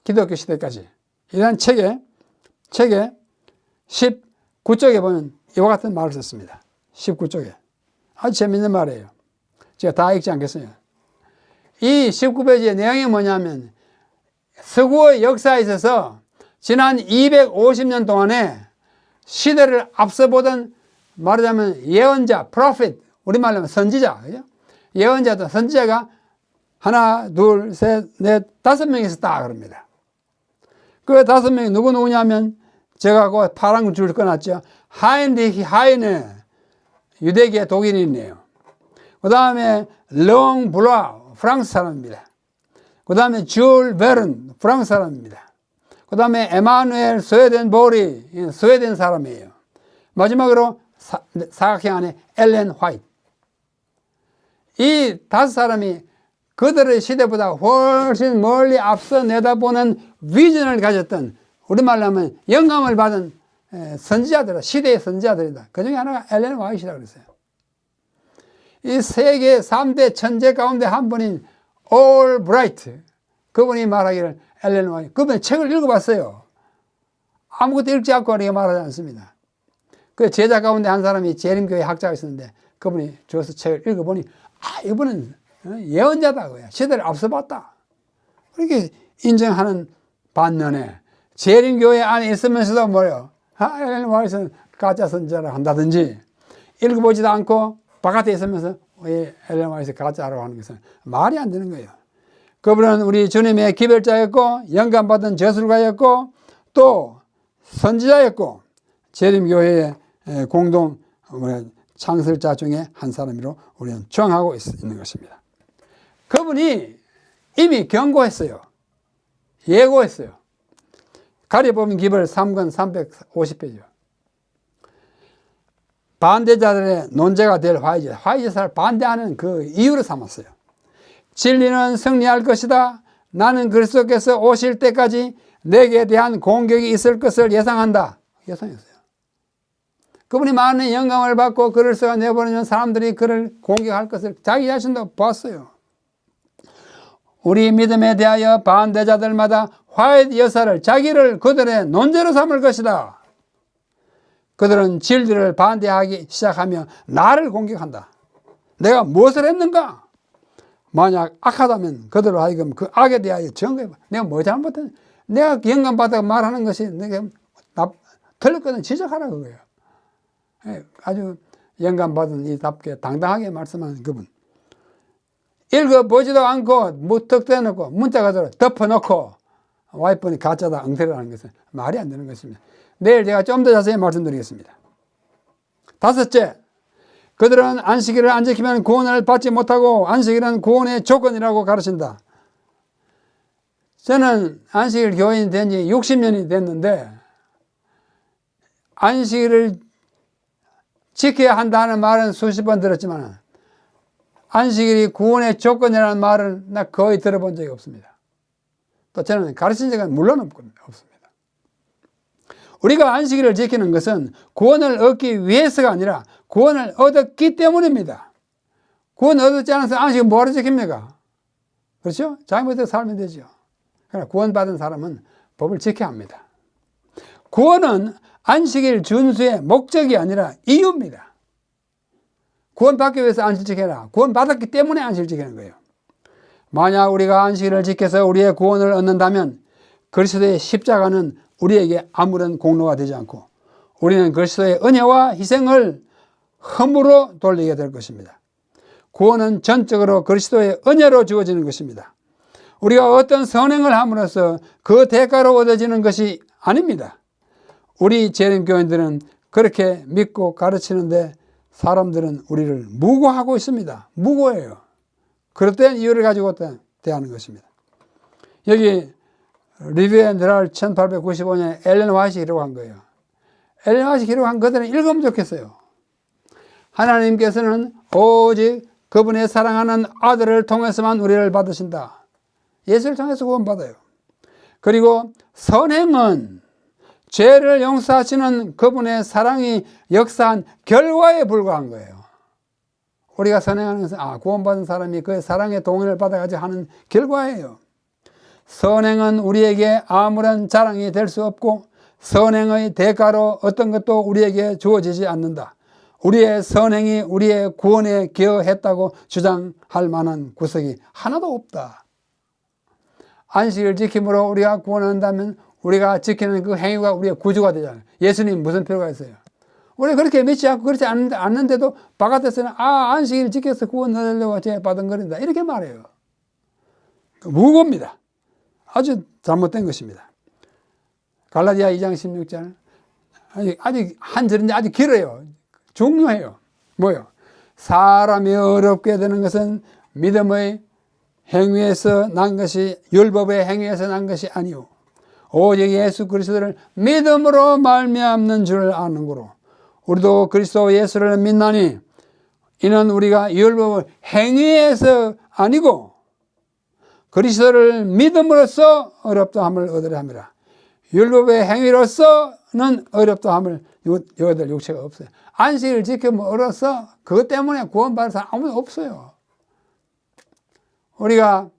기독교 시대까지 이런 책에 19쪽에 보면 이와 같은 말을 썼습니다. 19쪽에 아주 재밌는 말이에요. 제가 다 읽지 않겠어요. 이 19페이지의 내용이 뭐냐면 서구의 역사에 있어서 지난 250년 동안에 시대를 앞서 보던 말하자면 예언자, 프로핏, 우리말로 하면 선지자, 그죠? 예언자도 선지자가 하나, 둘, 셋, 넷, 5명 있었다 그럽니다. 그 5명이 누구냐면 제가 그 파란 줄 꺼놨죠. 하인리히 하이네, 유대계 독일인이에요. 그 다음에 롱 블라, 프랑스 사람입니다. 그 다음에 줄 베른, 프랑스 사람입니다. 그 다음에 에마누엘 스웨덴 보리, 스웨덴 사람이에요. 마지막으로 사각형 안에 엘렌 화이트. 이 5사람이 그들의 시대보다 훨씬 멀리 앞서 내다보는 비전을 가졌던, 우리말로 하면 영감을 받은 선지자들, 시대의 선지자들이다. 그 중에 하나가 엘렌 화이트라고 그랬어요. 이 세계 3대 천재 가운데 한 분인 올브라이트, 그분이 말하기를 엘렌 화이트, 그분이 책을 읽어봤어요. 아무것도 읽지 않고 이렇게 말하지 않습니다. 그 제자 가운데 한 사람이 재림교회 학자가 있었는데 그분이 줘서 책을 읽어보니 이분은 예언자다. 시대를 앞서 봤다. 그렇게 인정하는 반면에 재림교회 안에 있으면서도 뭐예요? 엘렌 화이트는 가짜 선지자를 한다든지 읽어보지도 않고 바깥에 있으면서 엘렌 화이트 가짜라고 하는 것은 말이 안 되는 거예요. 그분은 우리 주님의 기별자였고 영감받은 저술가였고 또 선지자였고 재림교회의 공동 창설자 중에 한 사람으로 우리는 정하고 있는 것입니다. 그분이 이미 경고했어요. 예고했어요. 가려보면 기별 3권 350페이지요. 반대자들의 논제가 될 화이제사를 반대하는 그 이유로 삼았어요. 진리는 승리할 것이다. 나는 그리스도께서 오실 때까지 내게 대한 공격이 있을 것을 예상한다. 예상했어요. 그분이 많은 영감을 받고 글을 써 내보내면 사람들이 그를 공격할 것을 자기 자신도 봤어요. 우리 믿음에 대하여 반대자들마다 화이트 여사를 자기를 그들의 논제로 삼을 것이다. 그들은 진리를 반대하기 시작하며 나를 공격한다. 내가 무엇을 했는가? 만약 악하다면 그들로 하여금 그 악에 대하여 증거해봐. 내가 뭐 잘못했는가? 내가 영감받아 말하는 것이 내가 틀렸거든 지적하라 그거예요. 아주 영감받은 이답게 당당하게 말씀하는 그분. 읽어보지도 않고 무턱대놓고 문자가 들어 덮어놓고 와이프는 가짜다 엉터리라는 것은 말이 안 되는 것입니다. 내일 제가 좀 더 자세히 말씀드리겠습니다. 5째, 그들은 안식일을 안 지키면 구원을 받지 못하고 안식일은 구원의 조건이라고 가르친다. 저는 안식일 교인이 된 지 60년이 됐는데 안식일을 지켜야 한다는 말은 수십 번 들었지만 안식일이 구원의 조건이라는 말은 나 거의 들어본 적이 없습니다. 또 저는 가르친 적은 물론 없습니다. 우리가 안식일을 지키는 것은 구원을 얻기 위해서가 아니라 구원을 얻었기 때문입니다. 구원 얻었지 않아서 안식일 뭐하러 지킵니까? 그렇죠? 자기부터 살면 되죠. 그러나 구원받은 사람은 법을 지켜야 합니다. 구원은 안식일 준수의 목적이 아니라 이유입니다. 구원받기 위해서 안식일 지켜라. 구원받았기 때문에 안식일 지키는 거예요. 만약 우리가 안식일을 지켜서 우리의 구원을 얻는다면 그리스도의 십자가는 우리에게 아무런 공로가 되지 않고 우리는 그리스도의 은혜와 희생을 흠으로 돌리게 될 것입니다. 구원은 전적으로 그리스도의 은혜로 주어지는 것입니다. 우리가 어떤 선행을 함으로써 그 대가로 얻어지는 것이 아닙니다. 우리 재림교인들은 그렇게 믿고 가르치는데 사람들은 우리를 무고하고 있습니다. 무고해요. 그릇된 이유를 가지고 대하는 것입니다. 여기 리뷰에 늘 1895년에 엘렌 화이트가 기록한 거예요. 엘렌 화이트가 기록한 그들은 읽으면 좋겠어요. 하나님께서는 오직 그분의 사랑하는 아들을 통해서만 우리를 받으신다. 예수를 통해서 구원받아요. 그리고 선행은 죄를 용서하시는 그분의 사랑이 역사한 결과에 불과한 거예요. 우리가 선행하는 것은 구원받은 사람이 그의 사랑의 동의를 받아가지고 하는 결과예요. 선행은 우리에게 아무런 자랑이 될 수 없고 선행의 대가로 어떤 것도 우리에게 주어지지 않는다. 우리의 선행이 우리의 구원에 기여했다고 주장할 만한 구석이 하나도 없다. 안식을 지킴으로 우리가 구원한다면 우리가 지키는 그 행위가 우리의 구주가 되잖아요. 예수님 무슨 필요가 있어요? 우리 그렇게 믿지 않고 그렇지 않는데도 바깥에서는 안식일 지켜서 구원 얻으려고 죄 받은 거린다 이렇게 말해요. 무고입니다. 아주 잘못된 것입니다. 갈라디아 2장 16절 아직 한 절인데 아주 길어요. 중요해요. 뭐요? 사람이 어렵게 되는 것은 믿음의 행위에서 난 것이 율법의 행위에서 난 것이 아니오. 오직 예수 그리스도를 믿음으로 말미암는 줄 아는 거로 우리도 그리스도 예수를 믿나니 이는 우리가 율법의 행위에서 아니고 그리스도를 믿음으로써 어렵다함을 얻으려 함이라. 율법의 행위로서는 어렵다함을 여기들 육체가 없어요. 안식일을 지키면 어려서 그것 때문에 구원받을 사람 아무도 없어요. 우리가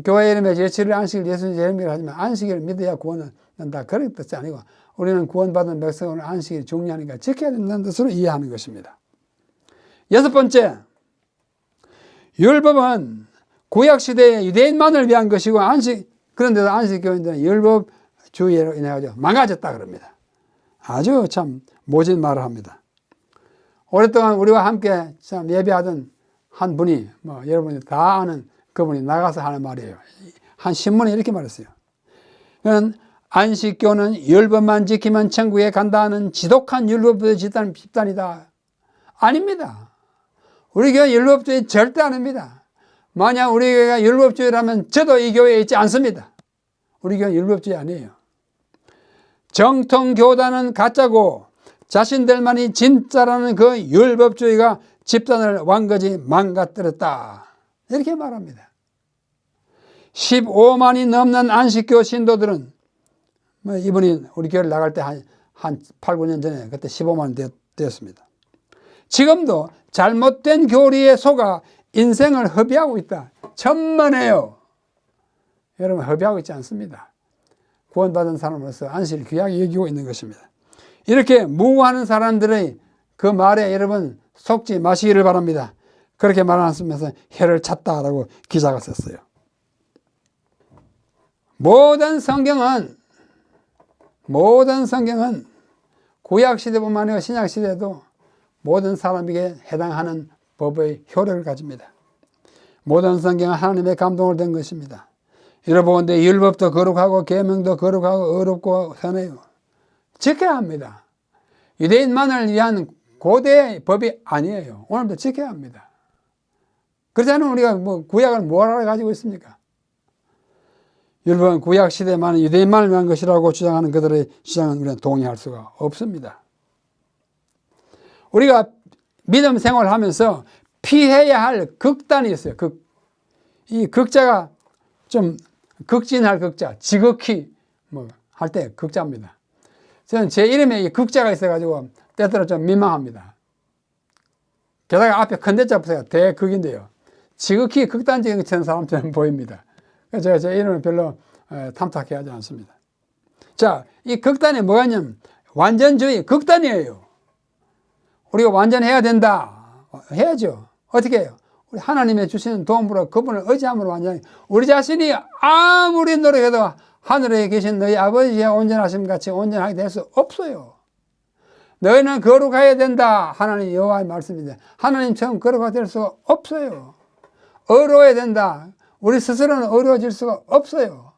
교회 이름에 제7일 안식일 예수님 제일미를 하지만 안식일을 믿어야 구원을 한다. 그런 뜻이 아니고 우리는 구원받은 백성은 안식일이 중요하니까 지켜야 된다는 뜻으로 이해하는 것입니다. 여섯 번째, 율법은 구약시대의 유대인만을 위한 것이고 그런데도 안식교인들은 율법주의로 인해서 망가졌다 그럽니다. 아주 참 모진 말을 합니다. 오랫동안 우리와 함께 참 예배하던 한 분이 여러분이 다 아는 그분이 나가서 하는 말이에요. 한 신문에 이렇게 말했어요. 그는 안식교는 율법만 지키면 천국에 간다 하는 지독한 율법주의 집단이다. 아닙니다. 우리 교회 율법주의 절대 아닙니다. 만약 우리 교회가 율법주의라면 저도 이 교회에 있지 않습니다. 우리 교회 율법주의 아니에요. 정통교단은 가짜고 자신들만이 진짜라는 그 율법주의가 집단을 완전히 망가뜨렸다. 이렇게 말합니다. 15만이 넘는 안식교 신도들은 이분이 우리 교회를 나갈 때 한 8, 9년 전에 그때 15만 되었습니다. 지금도 잘못된 교리에 속아 인생을 허비하고 있다. 천만에요. 여러분 허비하고 있지 않습니다. 구원받은 사람으로서 안식을 귀하게 여기고 있는 것입니다. 이렇게 무고하는 사람들의 그 말에 여러분 속지 마시기를 바랍니다. 그렇게 말하면서 혀를 찼다라고 기자가 썼어요. 모든 성경은 구약시대뿐만 아니라 신약시대도 모든 사람에게 해당하는 법의 효력을 가집니다. 모든 성경은 하나님의 감동을 된 것입니다. 여러분들 율법도 거룩하고 계명도 거룩하고 어렵고 선해요. 지켜야 합니다. 유대인만을 위한 고대의 법이 아니에요. 오늘도 지켜야 합니다. 그렇지 않으면 우리가 구약을 뭐하러 가지고 있습니까? 율법은 구약 시대에 많은 유대인만을 위한 것이라고 주장하는 그들의 주장은 우리는 동의할 수가 없습니다. 우리가 믿음 생활을 하면서 피해야 할 극단이 있어요. 이 극자가 좀 극진할 극자, 지극히 뭐 할 때 극자입니다. 저는 제 이름에 이 극자가 있어가지고 때때로 좀 민망합니다. 게다가 앞에 큰 대자 보세요. 대극인데요. 지극히 극단적인 것처럼 사람처럼 보입니다. 그래서 제가 제 이름을 별로 탐탁해 하지 않습니다. 자, 이 극단에 뭐가 있냐면 완전주의, 극단이에요. 우리가 완전해야 된다. 해야죠. 어떻게 해요? 우리 하나님의 주시는 도움으로 그분을 의지함으로 완전히 우리 자신이 아무리 노력해도 하늘에 계신 너희 아버지의 온전하심 같이 온전하게 될 수 없어요. 너희는 거룩해야 된다. 하나님 여호와의 말씀인데 하나님처럼 거룩하게 될 수가 없어요. 의로워야 된다. 우리 스스로는 의로워질 수가 없어요.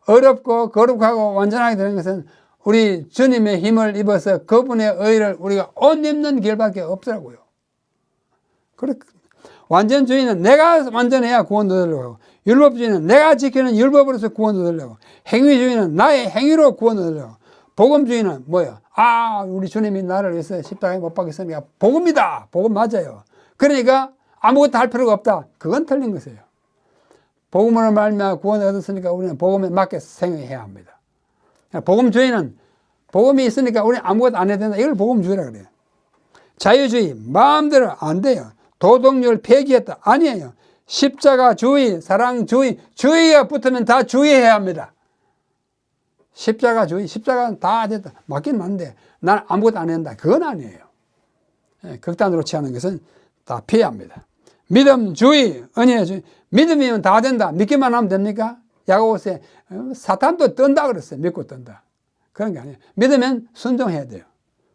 어렵고 거룩하고 완전하게 되는 것은 우리 주님의 힘을 입어서 그분의 의를 우리가 옷 입는 길밖에 없더라고요. 완전주의는 내가 완전해야 구원도 되려고, 율법주의는 내가 지키는 율법으로서 구원도 되려고, 행위주의는 나의 행위로 구원도 되려고, 복음주의는 뭐예요? 우리 주님이 나를 위해서 십자가에 못 박혔으니까 복음이다. 복음 맞아요. 그러니까 아무것도 할 필요가 없다. 그건 틀린 것이에요. 복음으로 말미암아 구원을 얻었으니까 우리는 복음에 맞게 생활해야 합니다. 복음주의는 복음이 있으니까 우리는 아무것도 안 해야 된다. 이걸 복음주의라 그래요. 자유주의 마음대로 안 돼요. 도덕률 폐기했다. 아니에요. 십자가주의, 사랑주의, 주의가 붙으면 다 주의해야 합니다. 십자가주의, 십자가는 다 됐다. 맞긴 맞는데 난 아무것도 안 한다. 그건 아니에요. 극단으로 취하는 것은 다 피해야 합니다. 믿음주의, 은혜주의. 믿음이면 다 된다. 믿기만 하면 됩니까? 야고보서에 사탄도 뜬다 그랬어요. 믿고 뜬다. 그런 게 아니에요. 믿으면 순종해야 돼요.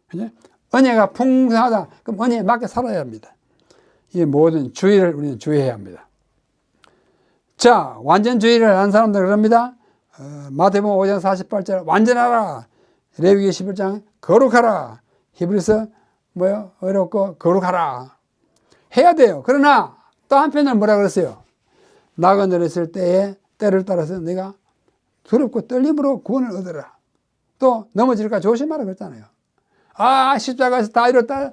그죠? 은혜가 풍성하다. 그럼 은혜에 맞게 살아야 합니다. 이 모든 주의를 우리는 주의해야 합니다. 자, 완전주의를 한 사람들 그럽니다. 마태복음 5장 48절 완전하라. 레위기 11장 거룩하라. 히브리서 뭐요? 어렵고 거룩하라. 해야 돼요. 그러나 또 한편으로 뭐라 그랬어요? 나그네를 있을 때에 때를 따라서 내가 두렵고 떨림으로 구원을 얻어라. 또 넘어질까 조심하라 그랬잖아요. 십자가에서 다 이뤘다.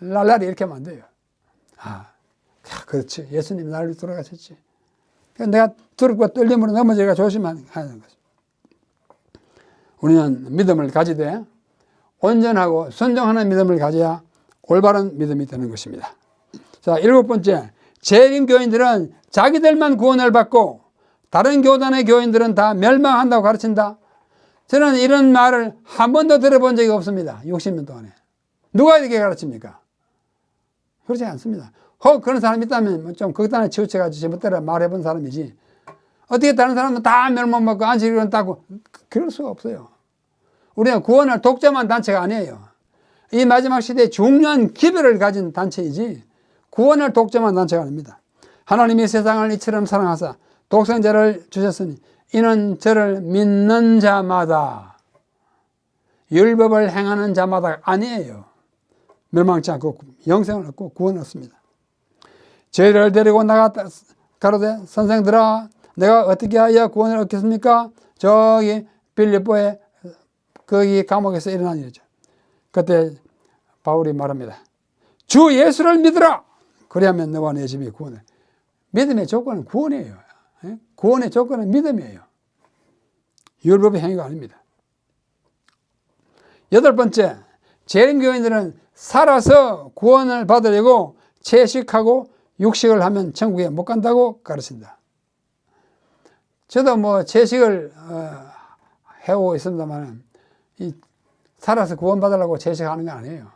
랄랄이 이렇게 하면 안 돼요. 그렇지. 예수님 나를 돌아가셨지. 내가 두렵고 떨림으로 넘어질까 조심하는 거죠. 우리는 믿음을 가지되 온전하고 순종하는 믿음을 가져야 올바른 믿음이 되는 것입니다. 자, 7번째. 재림 교인들은 자기들만 구원을 받고 다른 교단의 교인들은 다 멸망한다고 가르친다. 저는 이런 말을 한 번도 들어본 적이 없습니다. 60년 동안에. 누가 이렇게 가르칩니까? 그렇지 않습니다. 그런 사람이 있다면 좀 극단에 치우쳐가지고 제멋대로 말해본 사람이지. 어떻게 다른 사람은 다 멸망받고 안식일을 한다고. 그럴 수가 없어요. 우리는 구원을 독점한 단체가 아니에요. 이 마지막 시대에 중요한 기별을 가진 단체이지 구원을 독점한 단체가 아닙니다. 하나님이 세상을 이처럼 사랑하사 독생자를 주셨으니 이는 저를 믿는 자마다 율법을 행하는 자마다 아니에요. 멸망치 않고 영생을 얻고 구원을 얻습니다. 저희를 데리고 나갔다 가로되 선생들아 내가 어떻게 하여 구원을 얻겠습니까? 저기 빌립보에 거기 감옥에서 일어난 일이죠. 그때 바울이 말합니다. 주 예수를 믿으라. 그리하면 너와 내 집이 구원해. 믿음의 조건은 구원이에요. 구원의 조건은 믿음이에요. 율법의 행위가 아닙니다. 8번째, 재림교인들은 살아서 구원을 받으려고 채식하고 육식을 하면 천국에 못 간다고 가르친다. 저도 뭐 채식을 해오고 있습니다만 살아서 구원받으려고 채식하는 건 아니에요.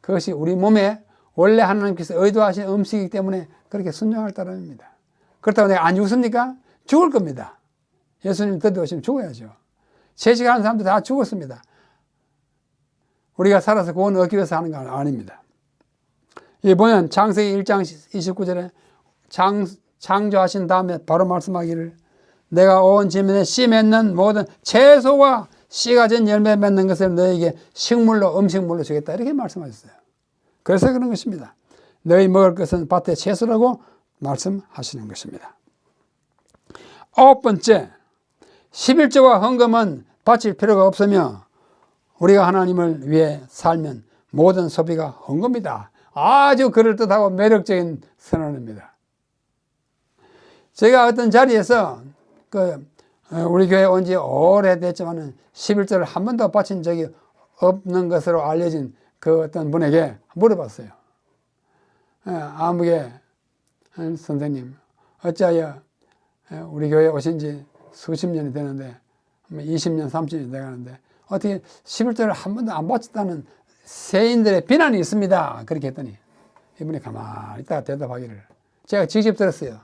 그것이 우리 몸에 원래 하나님께서 의도하신 음식이기 때문에 그렇게 순종할 따름입니다. 그렇다고 내가 안 죽습니까? 죽을 겁니다. 예수님 드디어오시면 죽어야죠. 채식하는 사람들 다 죽었습니다. 우리가 살아서 구원을 얻기 위해서 하는 건 아닙니다. 이 보면 창세기 1장 29절에 창조하신 다음에 바로 말씀하기를 내가 온 지면에 씨 맺는 모든 채소와 씨가 진 열매 맺는 것을 너에게 식물로 음식물로 주겠다 이렇게 말씀하셨어요. 그래서 그런 것입니다. 너희 먹을 것은 밭의 채소라고 말씀하시는 것입니다. 9번째, 11조와 헌금은 바칠 필요가 없으며 우리가 하나님을 위해 살면 모든 소비가 헌금이다. 아주 그럴듯하고 매력적인 선언입니다. 제가 어떤 자리에서 우리 교회 온 지 오래됐지만 11조를 한 번도 바친 적이 없는 것으로 알려진 그 어떤 분에게 물어봤어요. 아무개 선생님, 어찌하여 우리 교회 오신 지 수십 년이 되는데 20년, 30년이 돼가는데 어떻게 11조를 한 번도 안 바쳤다는 세인들의 비난이 있습니다. 그렇게 했더니 이분이 가만히 있다가 대답하기를, 제가 직접 들었어요.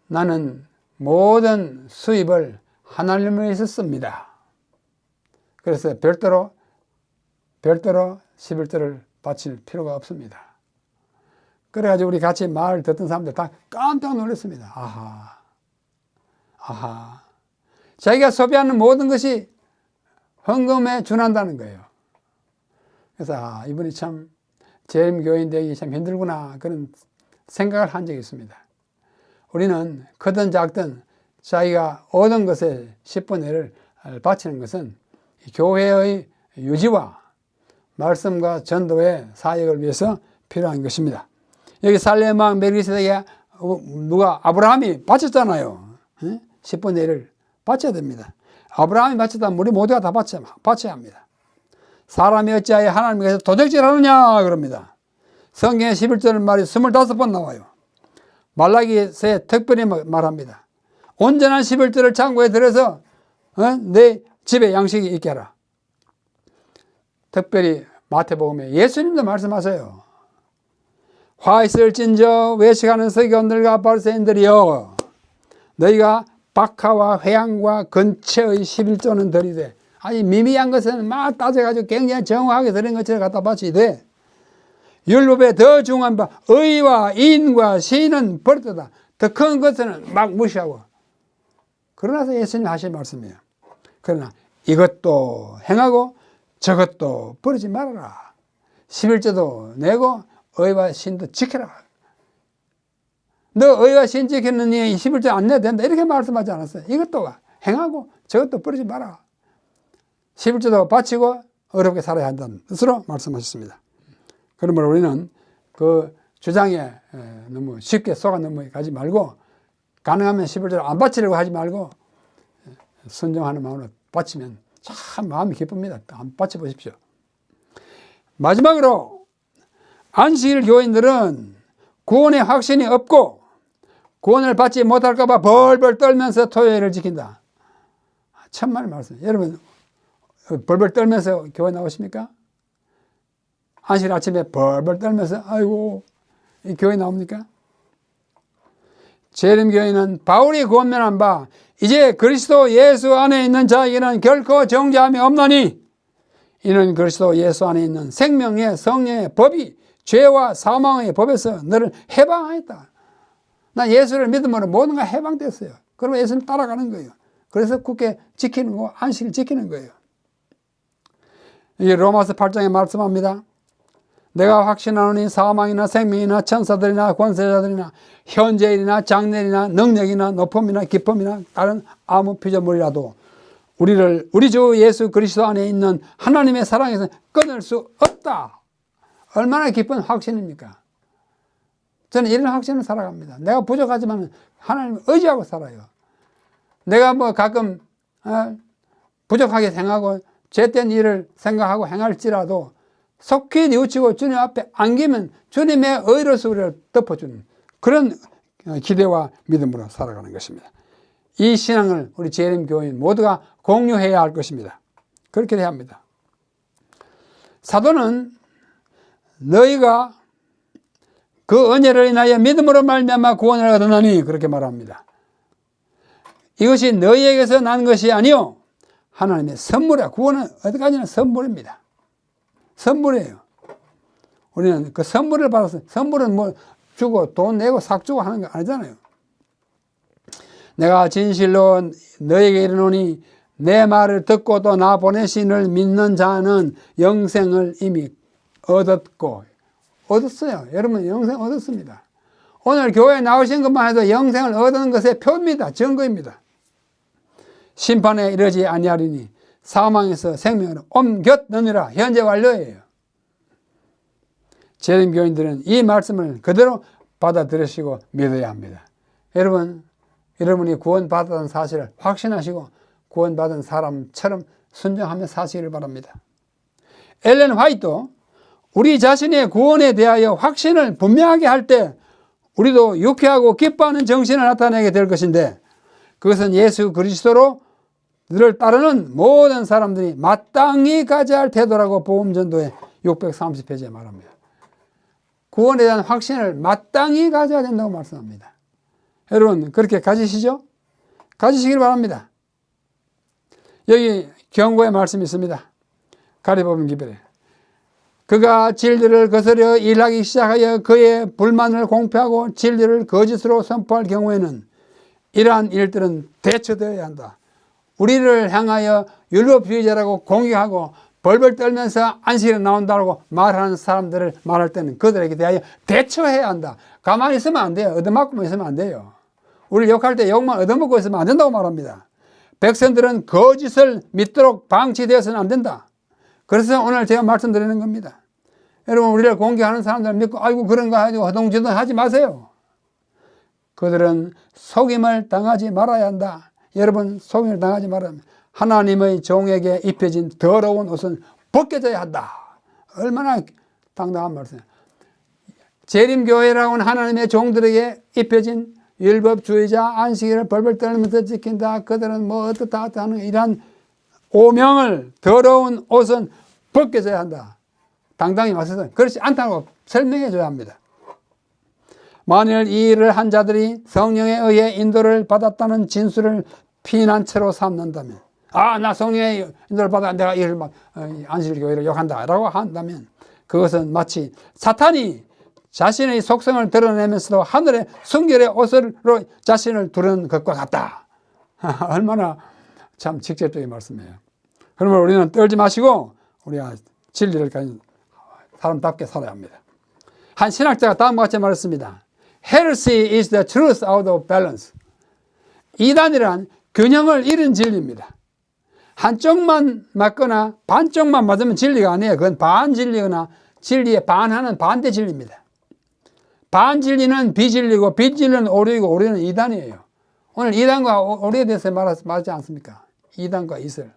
나는 모든 수입을 하나님을 위해서 씁니다. 그래서 별도로 11조를 바칠 필요가 없습니다. 그래가지고 우리 같이 말을 듣던 사람들 다 깜짝 놀랐습니다. 아하. 자기가 소비하는 모든 것이 헌금에 준한다는 거예요. 그래서 이분이 참 재림교인 되기 참 힘들구나, 그런 생각을 한 적이 있습니다. 우리는 크든 작든 자기가 얻은 것의 10분의 1을 바치는 것은 교회의 유지와 말씀과 전도의 사역을 위해서 필요한 것입니다. 여기 살렘 왕 멜기세덱에 아브라함이 바쳤잖아요. 10분의 1을 바쳐야 됩니다. 아브라함이 바쳤다면 우리 모두가 다 바쳐야 합니다. 사람이 어찌하여 하나님께서 도적질하느냐 그럽니다. 성경에 11절 말이 25번 나와요. 말라기서에 특별히 말합니다. 온전한 11절을 창고에 들여서 내 집에 양식이 있게 하라. 특별히 마태복음에 예수님도 말씀하세요. 화 있을진저 외식하는 서기관들과 바리새인들이여, 너희가 박하와 회양과 근처의 11조는 드리되, 아니 미미한 것은 막 따져가지고 굉장히 정확하게 드린 것처럼 갖다 바치되, 율법에 더 중요한 바 의와 인과 시는 버렸다. 더 큰 것은 막 무시하고. 그러나서 예수님 하신 말씀이에요. 그러나 이것도 행하고 저것도 버리지 말아라. 11조도 내고 의와 신도 지켜라. 너 의와 신 지켰느니 11조 안 내도 된다, 이렇게 말씀하지 않았어요. 이것도 행하고 저것도 버리지 마라. 11조도 바치고 어렵게 살아야 한다는 뜻으로 말씀하셨습니다. 그러므로 우리는 그 주장에 너무 쉽게 속아 넘어가지 말고, 가능하면 11조를 안 바치려고 하지 말고 순종하는 마음으로 바치면 참 마음이 기쁩니다. 한번 바쳐보십시오. 마지막으로 안식일 교인들은 구원의 확신이 없고 구원을 받지 못할까 봐 벌벌 떨면서 토요일을 지킨다. 천만의 말씀. 여러분 벌벌 떨면서 교회 나오십니까? 안식일 아침에 벌벌 떨면서 아이고 이 교회 나옵니까? 재림교회는 바울이 권면한 바 이제 그리스도 예수 안에 있는 자에게는 결코 정죄함이 없나니 이는 그리스도 예수 안에 있는 생명의 성령의 법이 죄와 사망의 법에서 너를 해방하였다. 나 예수를 믿음으로 모든 가 해방됐어요. 그러면 예수님 따라가는 거예요. 그래서 굳게 지키는 거, 안식을 지키는 거예요. 이게 로마서 8장에 말씀합니다. 내가 확신하노니 사망이나 생명이나 천사들이나 권세자들이나 현재일이나 장래일이나 능력이나 높음이나 기쁨이나 다른 아무 피조물이라도 우리를 우리 주 예수 그리스도 안에 있는 하나님의 사랑에서 끊을 수 없다. 얼마나 기쁜 확신입니까? 저는 이런 확신을 살아갑니다. 내가 부족하지만 하나님을 의지하고 살아요. 내가 뭐 가끔 부족하게 생각하고 죄된 일을 생각하고 행할지라도 속히 뉘우치고 주님 앞에 안기면 주님의 의로서 우리를 덮어주는 그런 기대와 믿음으로 살아가는 것입니다. 이 신앙을 우리 재림교인 모두가 공유해야 할 것입니다. 그렇게 해야 합니다. 사도는 너희가 그 은혜를 인하여 믿음으로 말미암아 구원을 얻으나니 그렇게 말합니다. 이것이 너희에게서 난 것이 아니요 하나님의 선물이야. 구원은 어디까지나 선물입니다. 선물이에요. 우리는 그 선물을 받아서, 선물은 뭐 주고 돈 내고 삭 주고 하는 거 아니잖아요. 내가 진실로 너에게 이르노니 내 말을 듣고 또 나 보내신 이를 믿는 자는 영생을 이미 얻었어요. 여러분 영생 얻었습니다. 오늘 교회에 나오신 것만 해도 영생을 얻는 것의 표입니다. 증거입니다. 심판에 이르지 아니하리니 사망에서 생명으로 옮겼느니라. 현재 완료예요. 재림교인들은 이 말씀을 그대로 받아들이시고 믿어야 합니다. 여러분이 구원받았다는 사실을 확신하시고 구원받은 사람처럼 순종하며 사시기를 바랍니다. 엘렌 화이트도 우리 자신의 구원에 대하여 확신을 분명하게 할 때 우리도 유쾌하고 기뻐하는 정신을 나타내게 될 것인데, 그것은 예수 그리스도로 를 따르는 모든 사람들이 마땅히 가져야 할 태도라고 복음전도의 630페이지에 말합니다. 구원에 대한 확신을 마땅히 가져야 된다고 말씀합니다. 여러분 그렇게 가지시죠? 가지시길 바랍니다. 여기 경고의 말씀이 있습니다. 가리법은 기별에 그가 진리를 거스려 일하기 시작하여 그의 불만을 공표하고 진리를 거짓으로 선포할 경우에는 이러한 일들은 대처되어야 한다. 우리를 향하여 율법주의자라고 공격하고 벌벌 떨면서 안식일에 나온다고 말하는 사람들을 말할 때는 그들에게 대하여 대처해야 한다. 가만히 있으면 안 돼요. 얻어맞고만 있으면 안 돼요. 우리를 욕할 때 욕만 얻어먹고 있으면 안 된다고 말합니다. 백성들은 거짓을 믿도록 방치되어서는 안 된다. 그래서 오늘 제가 말씀드리는 겁니다. 여러분 우리를 공격하는 사람들을 믿고 아이고 그런가 하고 허둥지둥 하지 마세요. 그들은 속임을 당하지 말아야 한다. 여러분 속임을 당하지 말아야 합니다. 하나님의 종에게 입혀진 더러운 옷은 벗겨져야 한다. 얼마나 당당한 말씀이에요. 재림교회라고는 하나님의 종들에게 입혀진 율법주의자 안식일을 벌벌 떨면서 지킨다. 그들은 뭐 어떻다 하는 이러한 오명을 더러운 옷은 벗겨져야 한다. 당당히 말해서 그렇지 않다고 설명해 줘야 합니다. 만일 이 일을 한 자들이 성령에 의해 인도를 받았다는 진술을 피난처로 삼는다면, 아, 나 성령의 인도를 받아 내가 이를 막 안식일 교회를 욕한다 라고 한다면 그것은 마치 사탄이 자신의 속성을 드러내면서도 하늘의 순결의 옷으로 자신을 두르는 것과 같다. 얼마나 참 직접적인 말씀이에요. 그러면 우리는 떨지 마시고 우리가 진리를 가진 사람답게 살아야 합니다. 한 신학자가 다음과 같이 말했습니다. Heresy is the truth out of balance. 이단이란 균형을 잃은 진리입니다. 한쪽만 맞거나 반쪽만 맞으면 진리가 아니에요. 그건 반진리거나 진리에 반하는 반대 진리입니다. 반진리는 비진리고 비진리는 오류이고 오류는 이단이에요. 오늘 이단과 오류에 대해서 말하지 않습니까? 이단과 이슬.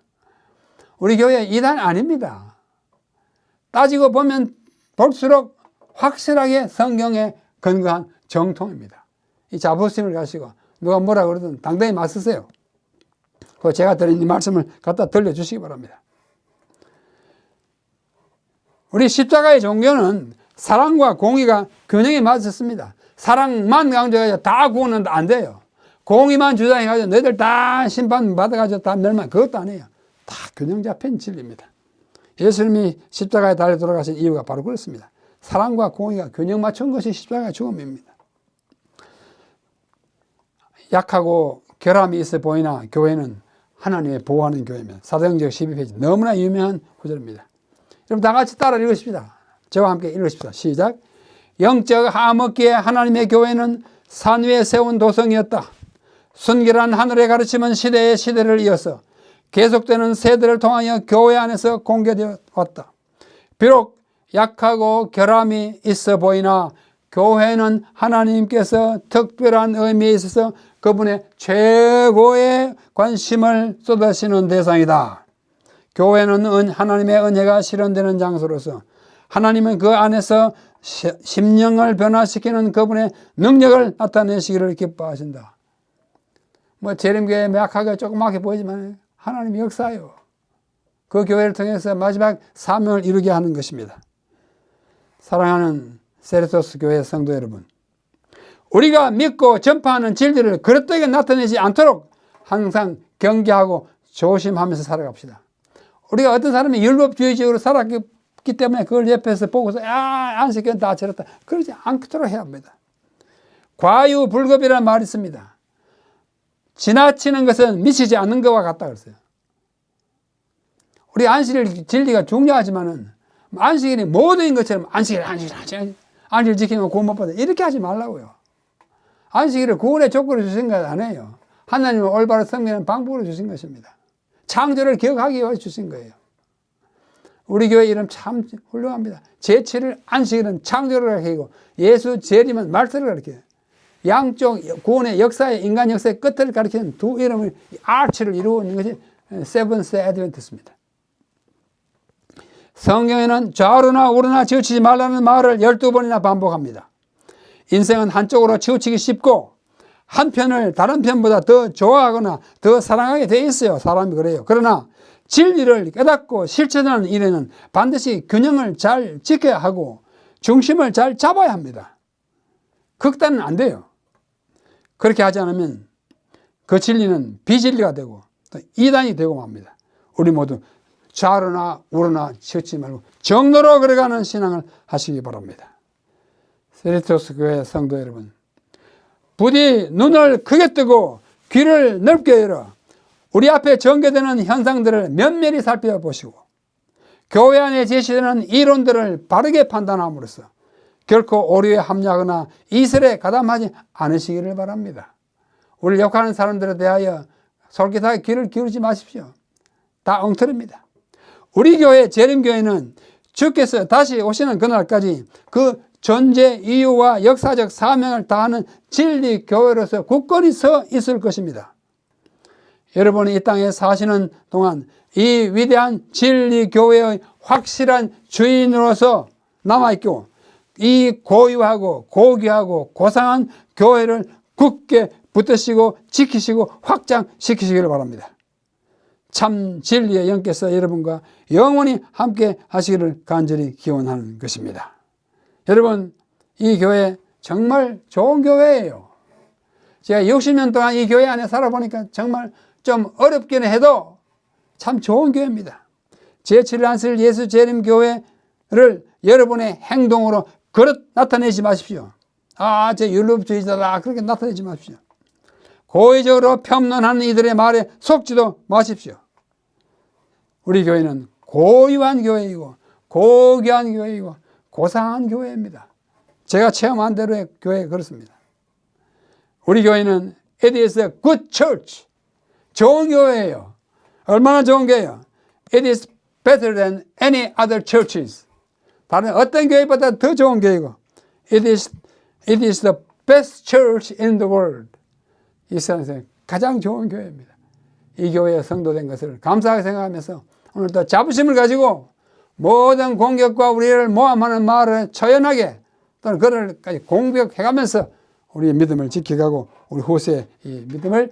우리 교회 이단 아닙니다. 따지고 보면 볼수록 확실하게 성경에 근거한 정통입니다. 이 자부심을 가지고 누가 뭐라 그러든 당당히 맞서세요. 그 제가 드린 이 말씀을 갖다 들려주시기 바랍니다. 우리 십자가의 종교는 사랑과 공의가 균형이 맞았습니다. 사랑만 강조해서 다 구원은 안 돼요. 공의만 주장해가지고 너희들 다 심판 받아가지고 다 멸망, 그것도 아니에요. 다 균형 잡힌 진리입니다. 예수님이 십자가에 달려 돌아가신 이유가 바로 그렇습니다. 사랑과 공의가 균형 맞춘 것이 십자가의 죽음입니다. 약하고 결함이 있어 보이나 교회는 하나님의 보호하는 교회입니다. 사도행전 12페이지 너무나 유명한 구절입니다. 여러분 다 같이 따라 읽으십시다. 저와 함께 읽으십시다. 시작. 영적 하먹기에 하나님의 교회는 산 위에 세운 도성이었다. 순결한 하늘의 가르침은 시대의 시대를 이어서 계속되는 세대를 통하여 교회 안에서 공개되어 왔다. 비록 약하고 결함이 있어 보이나 교회는 하나님께서 특별한 의미에 있어서 그분의 최고의 관심을 쏟으시는 대상이다. 교회는 하나님의 은혜가 실현되는 장소로서 하나님은 그 안에서 심령을 변화시키는 그분의 능력을 나타내시기를 기뻐하신다. 뭐 재림교회 약하게 조그맣게 보이지만 하나님의 역사예요. 그 교회를 통해서 마지막 사명을 이루게 하는 것입니다. 사랑하는 세르토스 교회 성도 여러분, 우리가 믿고 전파하는 진리를 그릇되게 나타내지 않도록 항상 경계하고 조심하면서 살아갑시다. 우리가 어떤 사람이 율법주의적으로 살았기 때문에 그걸 옆에서 보고서 안식일은 다 저렇다 그러지 않도록 해야 합니다. 과유불급이라는 말이 있습니다. 지나치는 것은 미치지 않는 것과 같다 그랬어요. 우리 안식일 진리가 중요하지만은 안식일이 모든 것처럼 안식일 지키면 구원 못 받아 이렇게 하지 말라고요. 안식일을 구원의 조건으로 주신 것 아니에요. 하나님은 올바로 섬기는 방법으로 주신 것입니다. 창조를 기억하기 위해 주신 거예요. 우리 교회 이름 참 훌륭합니다. 제7일 안식일은 창조를 가리키고 예수 재림은 말세를 가리켜요. 양쪽 구원의 역사의 인간 역사의 끝을 가리키는 두 이름을 아치를 이루어 있는 것이 세븐스 애드벤티스트입니다. 성경에는 좌우나 우르나 치우치지 말라는 말을 12번이나 반복합니다. 인생은 한쪽으로 치우치기 쉽고 한편을 다른 편보다 더 좋아하거나 더 사랑하게 돼 있어요. 사람이 그래요. 그러나 진리를 깨닫고 실천하는 일에는 반드시 균형을 잘 지켜야 하고 중심을 잘 잡아야 합니다. 극단은 안 돼요. 그렇게 하지 않으면 그 진리는 비진리가 되고 또 이단이 되고 맙니다. 우리 모두 좌우나 우르나 치우치지 말고 정도로 걸어가는 신앙을 하시기 바랍니다. 세리토스 교회 성도 여러분, 부디 눈을 크게 뜨고 귀를 넓게 열어 우리 앞에 전개되는 현상들을 면밀히 살펴보시고 교회 안에 제시되는 이론들을 바르게 판단함으로써 결코 오류에 합리하거나 이설에 가담하지 않으시기를 바랍니다. 우리를 욕하는 사람들에 대하여 솔깃하게 귀를 기울이지 마십시오. 다 엉터리입니다. 우리 교회 재림교회는 주께서 다시 오시는 그날까지 그 존재 이유와 역사적 사명을 다하는 진리 교회로서 굳건히 서 있을 것입니다. 여러분이 이 땅에 사시는 동안 이 위대한 진리 교회의 확실한 주인으로서 남아있고 이 고유하고 고귀하고 고상한 교회를 굳게 붙드시고 지키시고 확장시키시기를 바랍니다. 참 진리의 영께서 여러분과 영원히 함께 하시기를 간절히 기원하는 것입니다. 여러분, 이 교회 정말 좋은 교회예요. 제가 60년 동안 이 교회 안에 살아보니까 정말 좀 어렵기는 해도 참 좋은 교회입니다. 제7일 안식일 예수 재림 교회를 여러분의 행동으로 나타내지 마십시오. 제 율법주의자다 그렇게 나타내지 마십시오. 고의적으로 폄론하는 이들의 말에 속지도 마십시오. 우리 교회는 고유한 교회이고 고귀한 교회이고 고상한 교회입니다. 제가 체험한 대로의 교회 그렇습니다. 우리 교회는 It is a good church. 좋은 교회예요. 얼마나 좋은 교회예요. It is better than any other churches. 다른 어떤 교회보다 더 좋은 교회이고 It is the best church in the world. 이 세상에서 가장 좋은 교회입니다. 이 교회에 성도된 것을 감사하게 생각하면서 오늘도 자부심을 가지고 모든 공격과 우리를 모함하는 말을 처연하게 또는 그를까지 공격해가면서 우리의 믿음을 지켜가고 우리 후세의 이 믿음을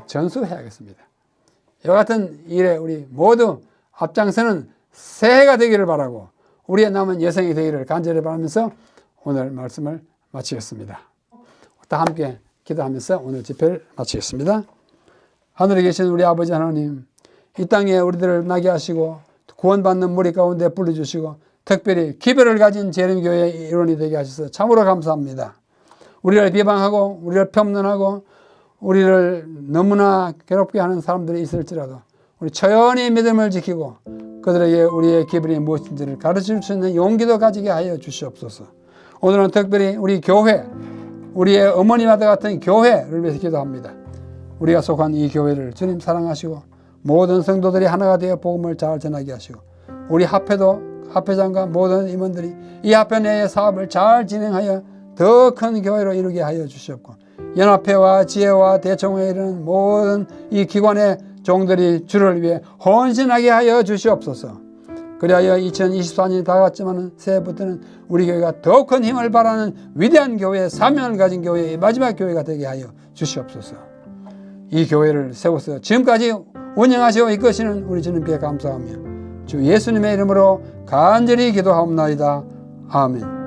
전수해야겠습니다. 이와 같은 일에 우리 모두 앞장서는 새해가 되기를 바라고 우리의 남은 여생이 되기를 간절히 바라면서 오늘 말씀을 마치겠습니다. 다 함께 기도하면서 오늘 집회를 마치겠습니다. 하늘에 계신 우리 아버지 하나님, 이 땅에 우리들을 나게 하시고 구원받는 무리 가운데 불러주시고 특별히 기별을 가진 재림교회의 일원이 되게 하셔서 참으로 감사합니다. 우리를 비방하고 우리를 폄론하고 우리를 너무나 괴롭게 하는 사람들이 있을지라도 우리 처연히 믿음을 지키고 그들에게 우리의 기별이 무엇인지를 가르칠 수 있는 용기도 가지게 하여 주시옵소서. 오늘은 특별히 우리 교회, 우리의 어머니와 같은 교회를 위해서 기도합니다. 우리가 속한 이 교회를 주님 사랑하시고 모든 성도들이 하나가 되어 복음을 잘 전하게 하시고 우리 합회장과 모든 임원들이 이 합회 내의 사업을 잘 진행하여 더 큰 교회로 이루게 하여 주시옵고 연합회와 지혜와 대총회에 이르는 모든 이 기관의 종들이 주를 위해 헌신하게 하여 주시옵소서. 그리하여 2024년이 다가왔지만 새해부터는 우리 교회가 더 큰 힘을 발하는 위대한 교회, 사명을 가진 교회의 마지막 교회가 되게 하여 주시옵소서. 이 교회를 세워서 지금까지 운영하시고 이끄시는 우리 주님께 감사하며 주 예수님의 이름으로 간절히 기도하옵나이다. 아멘.